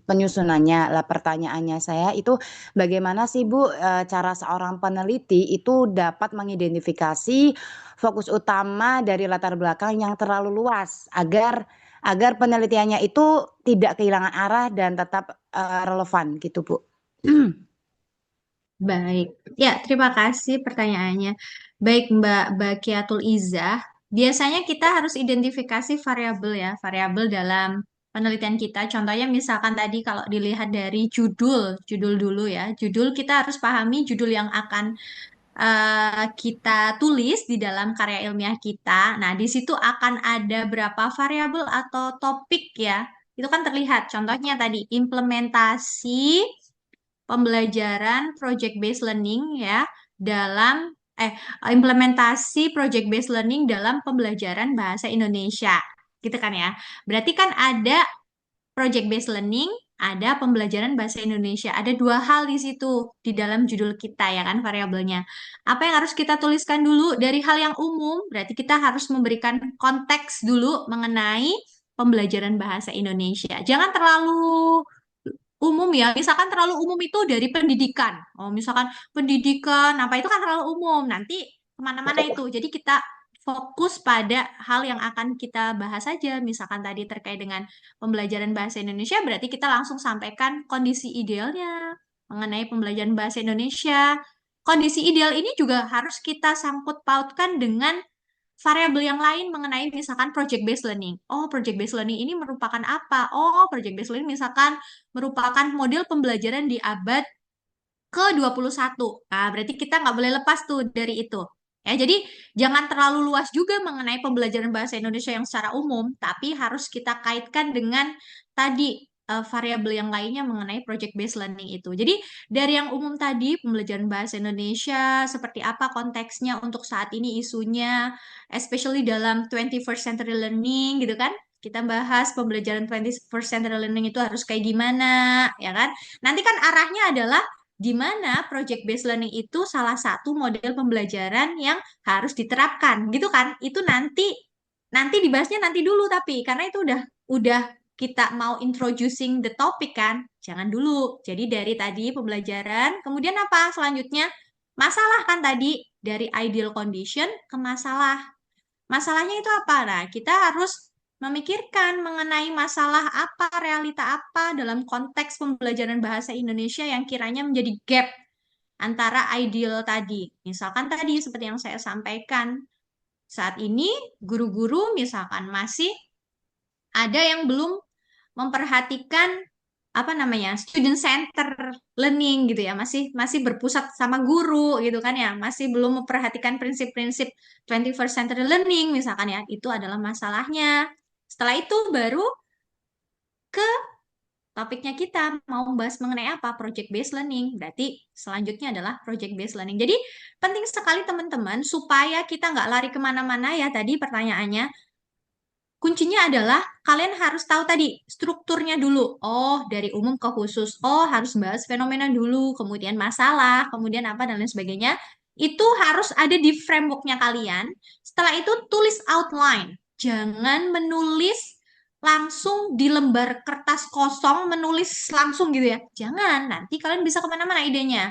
penyusunannya. Lah pertanyaannya saya itu bagaimana sih Bu cara seorang peneliti itu dapat mengidentifikasi fokus utama dari latar belakang yang terlalu luas agar penelitiannya itu tidak kehilangan arah dan tetap relevan gitu Bu. Baik, ya terima kasih pertanyaannya. Baik Mbak Bakiatul Izzah, biasanya kita harus identifikasi variabel ya, variabel dalam penelitian kita. Contohnya misalkan tadi kalau dilihat dari judul dulu ya, judul kita harus pahami judul yang akan kita tulis di dalam karya ilmiah kita. Nah, di situ akan ada berapa variabel atau topik ya. Itu kan terlihat. Contohnya tadi implementasi pembelajaran project based learning ya dalam implementasi project based learning dalam pembelajaran bahasa Indonesia. Gitu kan ya. Berarti kan ada project based learning, ada pembelajaran bahasa Indonesia. Ada dua hal di situ di dalam judul kita ya kan variabelnya. Apa yang harus kita tuliskan dulu dari hal yang umum? Berarti kita harus memberikan konteks dulu mengenai pembelajaran bahasa Indonesia. Jangan terlalu umum ya. Misalkan terlalu umum itu dari pendidikan. Oh, misalkan pendidikan apa itu kan terlalu umum. Nanti kemana-mana itu. Jadi kita fokus pada hal yang akan kita bahas saja. Misalkan tadi terkait dengan pembelajaran bahasa Indonesia, berarti kita langsung sampaikan kondisi idealnya mengenai pembelajaran bahasa Indonesia. Kondisi ideal ini juga harus kita sangkut pautkan dengan variabel yang lain mengenai misalkan project based learning. Oh, project based learning ini merupakan apa? Oh, project based learning misalkan merupakan model pembelajaran di abad ke-21. Nah, berarti kita nggak boleh lepas tuh dari itu. Ya, jadi jangan terlalu luas juga mengenai pembelajaran bahasa Indonesia yang secara umum, tapi harus kita kaitkan dengan tadi variabel yang lainnya mengenai project based learning itu. Jadi dari yang umum tadi pembelajaran bahasa Indonesia seperti apa konteksnya untuk saat ini isunya, especially dalam 21st century learning gitu kan. Kita bahas pembelajaran 21st century learning itu harus kayak gimana, ya kan? Nanti kan arahnya adalah di mana project based learning itu salah satu model pembelajaran yang harus diterapkan gitu kan itu nanti nanti dibahasnya nanti dulu tapi karena itu udah kita mau introducing the topic kan jangan dulu jadi dari tadi pembelajaran kemudian apa selanjutnya masalah kan tadi dari ideal condition ke masalahnya itu apa nah kita harus memikirkan mengenai masalah apa, realita apa dalam konteks pembelajaran bahasa Indonesia yang kiranya menjadi gap antara ideal tadi. Misalkan tadi seperti yang saya sampaikan, saat ini guru-guru misalkan masih ada yang belum memperhatikan apa namanya student center learning gitu ya masih masih berpusat sama guru gitu kan ya masih belum memperhatikan prinsip-prinsip 21st century learning misalkan ya itu adalah masalahnya setelah itu baru ke topiknya kita mau membahas mengenai apa? Project based learning. Berarti selanjutnya adalah project based learning. Jadi penting sekali teman-teman supaya kita nggak lari kemana-mana ya tadi pertanyaannya. Kuncinya adalah kalian harus tahu tadi strukturnya dulu. Oh, dari umum ke khusus. Oh, harus bahas fenomena dulu, kemudian masalah, kemudian apa dan lain sebagainya. Itu harus ada di frameworknya kalian. Setelah itu tulis outline. Jangan menulis langsung di lembar kertas kosong, menulis langsung gitu ya. Jangan, nanti kalian bisa kemana-mana idenya.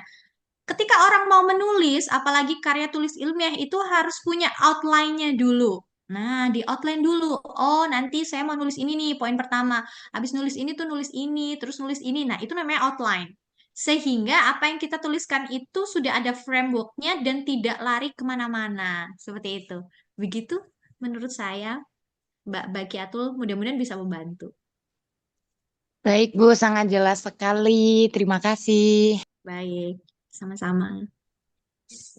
Ketika orang mau menulis, apalagi karya tulis ilmiah itu harus punya outline-nya dulu. Nah, di outline dulu. Oh, nanti saya mau nulis ini nih, poin pertama. Habis nulis ini tuh nulis ini, terus nulis ini. Nah, itu namanya outline. Sehingga apa yang kita tuliskan itu sudah ada framework-nya dan tidak lari kemana-mana. Seperti itu. Begitu menurut saya, Mbak Bakiatul, mudah-mudahan bisa membantu. Baik, Bu, sangat jelas sekali. Terima kasih. Baik, sama-sama.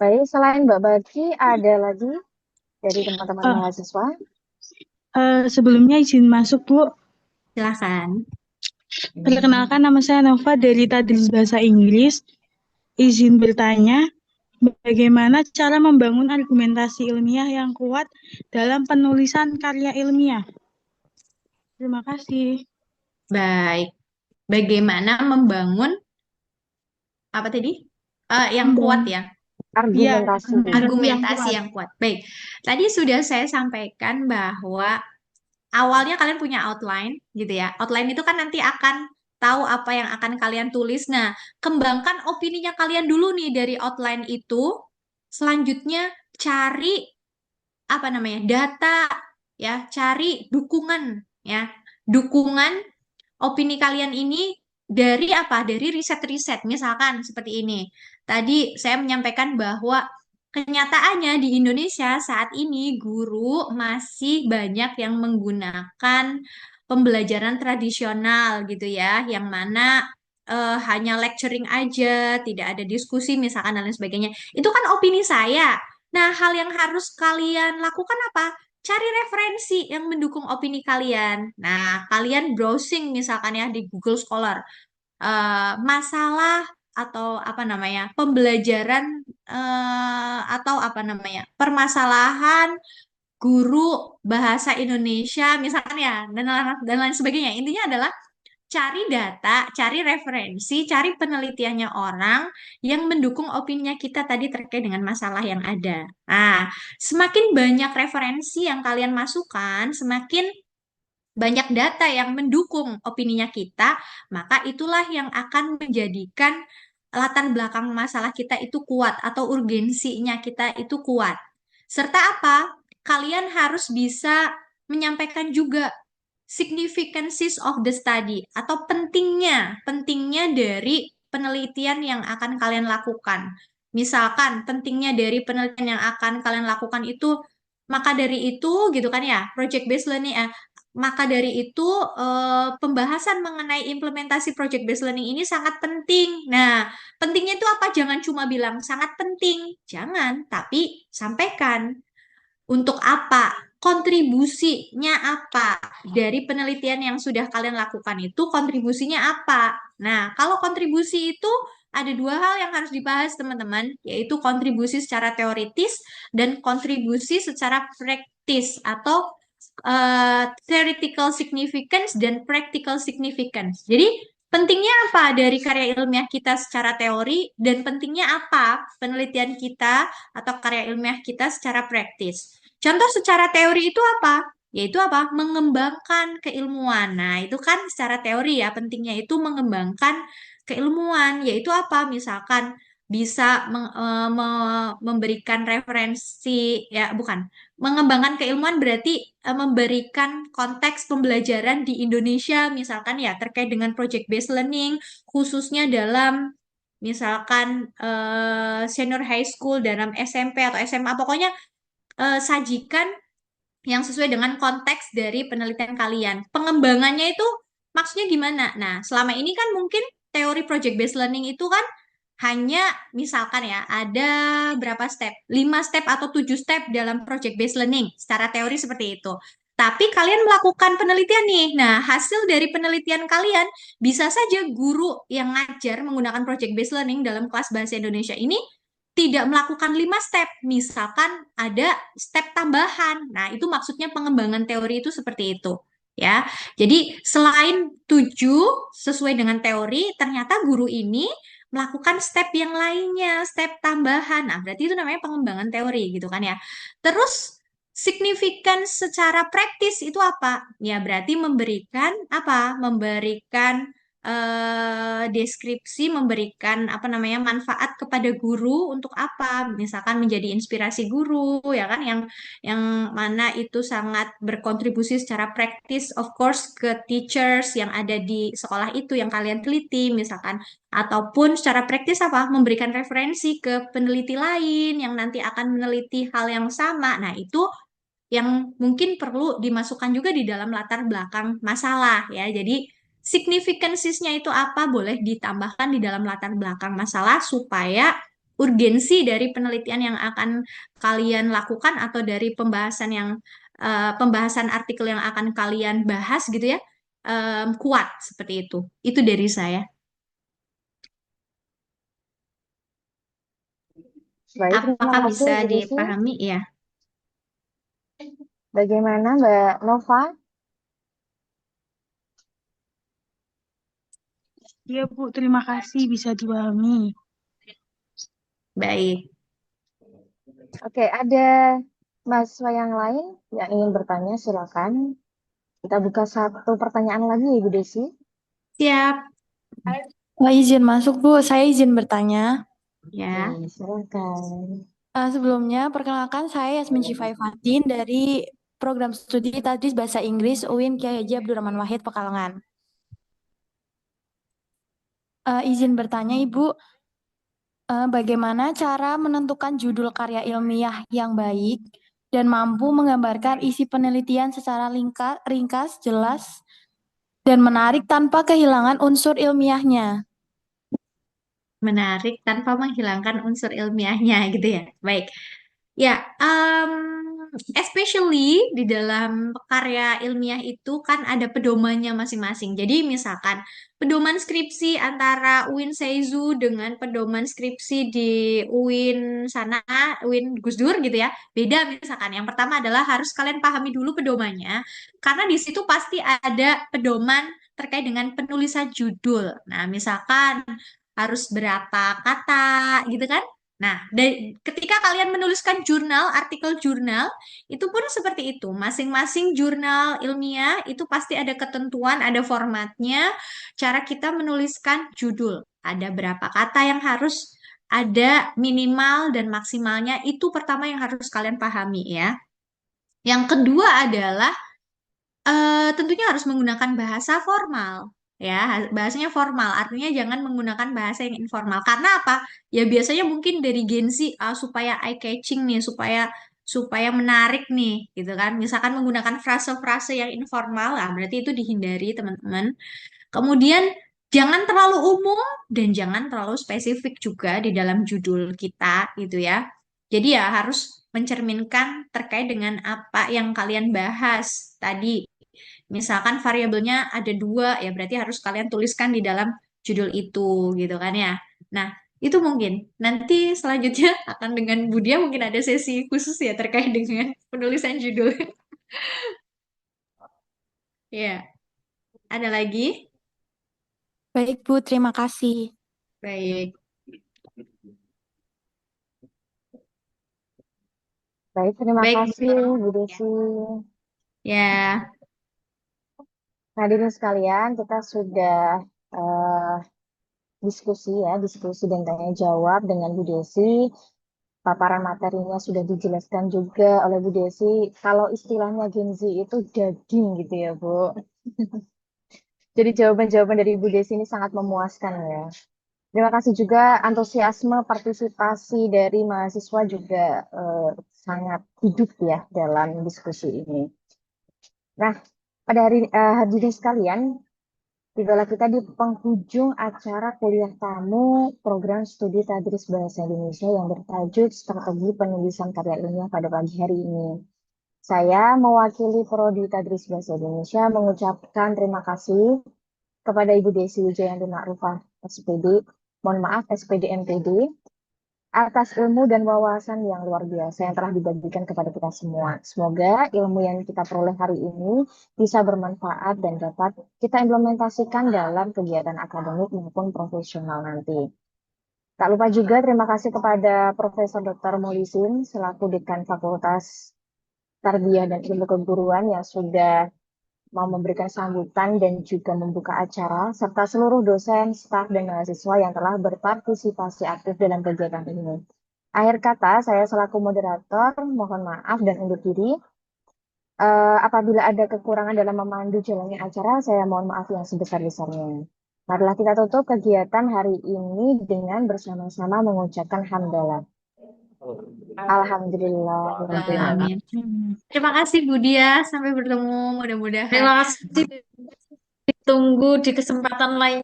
Baik, selain Mbak Baki, ada lagi dari teman-teman mahasiswa? Sebelumnya izin masuk, Bu. Silakan. Perkenalkan, nama saya Nova dari Tadris Bahasa Inggris. Izin bertanya, bagaimana cara membangun argumentasi ilmiah yang kuat dalam penulisan karya ilmiah? Terima kasih. Baik. Bagaimana membangun apa tadi? Yang kuat ya. Argumentasi yang kuat. Baik. Tadi sudah saya sampaikan bahwa awalnya kalian punya outline gitu ya. Outline itu kan nanti akan tahu apa yang akan kalian tulis. Nah, kembangkan opininya kalian dulu nih dari outline itu. Selanjutnya cari apa namanya? Data ya, cari dukungan ya. Dukungan opini kalian ini dari apa? Dari riset-riset. Misalkan seperti ini. Tadi saya menyampaikan bahwa kenyataannya di Indonesia saat ini guru masih banyak yang menggunakan pembelajaran tradisional gitu ya, yang mana hanya lecturing aja, tidak ada diskusi misalkan dan lain sebagainya. Itu kan opini saya. Nah, hal yang harus kalian lakukan apa? Cari referensi yang mendukung opini kalian. Nah, kalian browsing misalkan ya di Google Scholar. Masalah atau apa namanya pembelajaran atau apa namanya permasalahan guru bahasa Indonesia misalkan ya dan lain sebagainya. Intinya adalah cari data, cari referensi, cari penelitiannya orang yang mendukung opininya kita tadi terkait dengan masalah yang ada. Nah, semakin banyak referensi yang kalian masukkan, semakin banyak data yang mendukung opininya kita, maka itulah yang akan menjadikan latar belakang masalah kita itu kuat atau urgensinya kita itu kuat. Serta apa? Kalian harus bisa menyampaikan juga significances of the study atau pentingnya dari penelitian yang akan kalian lakukan. Misalkan pentingnya dari penelitian yang akan kalian lakukan itu, maka dari itu gitu kan ya, project based learning maka dari itu pembahasan mengenai implementasi project based learning ini sangat penting. Nah, pentingnya itu apa? Jangan cuma bilang sangat penting, jangan, tapi sampaikan untuk apa? Kontribusinya apa? Dari penelitian yang sudah kalian lakukan itu kontribusinya apa? Nah, kalau kontribusi itu ada dua hal yang harus dibahas teman-teman, yaitu kontribusi secara teoritis dan kontribusi secara praktis atau theoretical significance dan practical significance. Jadi pentingnya apa dari karya ilmiah kita secara teori dan pentingnya apa penelitian kita atau karya ilmiah kita secara praktis. Contoh secara teori itu apa? Yaitu apa? Mengembangkan keilmuan. Nah, itu kan secara teori ya, pentingnya itu mengembangkan keilmuan. Yaitu apa? Misalkan bisa memberikan referensi, ya bukan, mengembangkan keilmuan berarti memberikan konteks pembelajaran di Indonesia, misalkan ya terkait dengan project based learning, khususnya dalam misalkan senior high school, dalam SMP atau SMA, pokoknya sajikan yang sesuai dengan konteks dari penelitian kalian. Pengembangannya itu maksudnya gimana? Nah, selama ini kan mungkin teori project based learning itu kan hanya misalkan ya ada berapa step? 5 step atau 7 step dalam project based learning secara teori seperti itu. Tapi kalian melakukan penelitian nih. Nah, hasil dari penelitian kalian bisa saja guru yang ngajar menggunakan project based learning dalam kelas bahasa Indonesia ini tidak melakukan 5 step. Misalkan ada step tambahan. Nah, itu maksudnya pengembangan teori itu seperti itu. Ya, jadi selain 7 sesuai dengan teori, ternyata guru ini melakukan step yang lainnya, step tambahan. Nah, berarti itu namanya pengembangan teori gitu kan ya. Terus signifikan secara praktis itu apa? Ya, berarti memberikan apa? Memberikan deskripsi, memberikan apa namanya manfaat kepada guru untuk apa? Misalkan menjadi inspirasi guru, ya kan? Yang mana itu sangat berkontribusi secara praktis, of course, ke teachers yang ada di sekolah itu yang kalian teliti, misalkan ataupun secara praktis apa? Memberikan referensi ke peneliti lain yang nanti akan meneliti hal yang sama. Nah, itu yang mungkin perlu dimasukkan juga di dalam latar belakang masalah ya. Jadi signifikansinya itu apa boleh ditambahkan di dalam latar belakang masalah supaya urgensi dari penelitian yang akan kalian lakukan atau dari pembahasan artikel yang akan kalian bahas gitu ya kuat seperti itu. Itu dari saya. Baik, terima Apakah kasih bisa Bu Desi. dipahami ya? Bagaimana Mbak Nova? Iya Bu, terima kasih bisa dipahami. Baik. Oke, ada mahasiswa yang lain yang ingin bertanya, silakan. Kita buka satu pertanyaan lagi ya Bu Desi. Siap. Izin masuk Bu, saya izin bertanya. Ya. Oke, silakan. Sebelumnya, perkenalkan saya Yasmin Syifai Fatin dari program studi Tadris Bahasa Inggris UIN Kiai Haji Abdurrahman Wahid Pekalongan. Izin bertanya Ibu, bagaimana cara menentukan judul karya ilmiah yang baik dan mampu menggambarkan isi penelitian secara ringkas, jelas, dan menarik tanpa kehilangan unsur ilmiahnya? Menarik tanpa menghilangkan unsur ilmiahnya gitu ya. Baik. Ya, especially di dalam karya ilmiah itu kan ada pedomannya masing-masing. Jadi misalkan pedoman skripsi antara UIN Seizu dengan pedoman skripsi di UIN sana, UIN Gus Dur gitu ya, beda misalkan. Yang pertama adalah harus kalian pahami dulu pedomannya, karena di situ pasti ada pedoman terkait dengan penulisan judul. Nah, misalkan harus berapa kata gitu kan. Nah, ketika kalian menuliskan jurnal, artikel jurnal, itu pun seperti itu. Masing-masing jurnal ilmiah itu pasti ada ketentuan, ada formatnya, cara kita menuliskan judul. Ada berapa kata yang harus ada minimal dan maksimalnya, itu pertama yang harus kalian pahami ya. Yang kedua adalah tentunya harus menggunakan bahasa formal ya, bahasanya formal artinya jangan menggunakan bahasa yang informal. Karena apa? Ya biasanya mungkin dari Gen Z supaya eye catching nih, supaya supaya menarik nih gitu kan. Misalkan menggunakan frase-frase yang informal, berarti itu dihindari teman-teman. Kemudian jangan terlalu umum dan jangan terlalu spesifik juga di dalam judul kita gitu ya. Jadi ya harus mencerminkan terkait dengan apa yang kalian bahas tadi. Misalkan variabelnya ada 2, ya berarti harus kalian tuliskan di dalam judul itu, gitu kan ya. Nah, itu mungkin. Nanti selanjutnya akan dengan Budia mungkin ada sesi khusus ya terkait dengan penulisan judul. Ya, ada lagi? Baik Bu, terima kasih. Baik. Baik, terima Baik, kasih Bu Desi. ya. Hadirin sekalian, kita sudah diskusi dan tanya jawab dengan Bu Desi. Paparan materinya sudah dijelaskan juga oleh Bu Desi. Kalau istilahnya Gen Z itu daging gitu ya, Bu. Jadi jawaban-jawaban dari Bu Desi ini sangat memuaskan ya. Terima kasih juga antusiasme partisipasi dari mahasiswa juga sangat hidup ya dalam diskusi ini. Nah, pada hadirin sekalian, tibalah kita di penghujung acara kuliah tamu program studi Tadris Bahasa Indonesia yang bertajuk Strategi Penulisan Karya Ilmiah pada pagi hari ini. Saya mewakili Prodi Tadris Bahasa Indonesia mengucapkan terima kasih kepada Ibu Desi Wijayanti Ma'rufah SPD, mohon maaf SPD MPD, atas ilmu dan wawasan yang luar biasa yang telah dibagikan kepada kita semua. Semoga ilmu yang kita peroleh hari ini bisa bermanfaat dan dapat kita implementasikan dalam kegiatan akademik maupun profesional nanti. Tak lupa juga terima kasih kepada Profesor Dr. Molisin selaku Dekan Fakultas Tarbiyah dan Ilmu Keguruan yang sudah mau memberikan sambutan dan juga membuka acara, serta seluruh dosen, staf, dan mahasiswa yang telah berpartisipasi aktif dalam kegiatan ini. Akhir kata, saya selaku moderator mohon maaf dan undur diri. Apabila ada kekurangan dalam memandu jalannya acara, saya mohon maaf yang sebesar-besarnya. Marilah kita tutup kegiatan hari ini dengan bersama-sama mengucapkan hamdalah. Alhamdulillah. Amin. Terima kasih Bu Dia, sampai bertemu mudah-mudahan. Terima kasih. Ditunggu di kesempatan lain.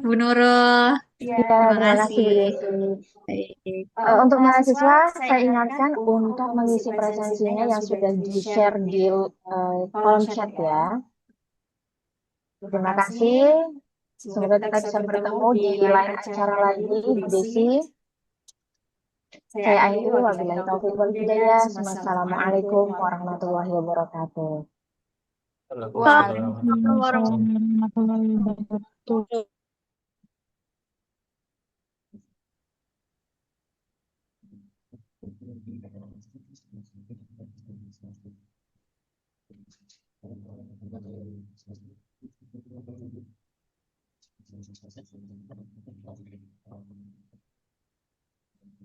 Bu Nurul. Ya, Terima terima kasih Bu kasih. Desi. Baik. Untuk mahasiswa, saya ingatkan untuk mengisi presensinya yang sudah di-share di kolom chat ya. Terima kasih. Semoga kita bisa bertemu di lain acara lagi, Bu Desi. Saya akhiri, wabillahi taufiq wal hidayah. Wassalamualaikum warahmatullahi wabarakatuh. Waalaikumsalam warahmatullahi wabarakatuh.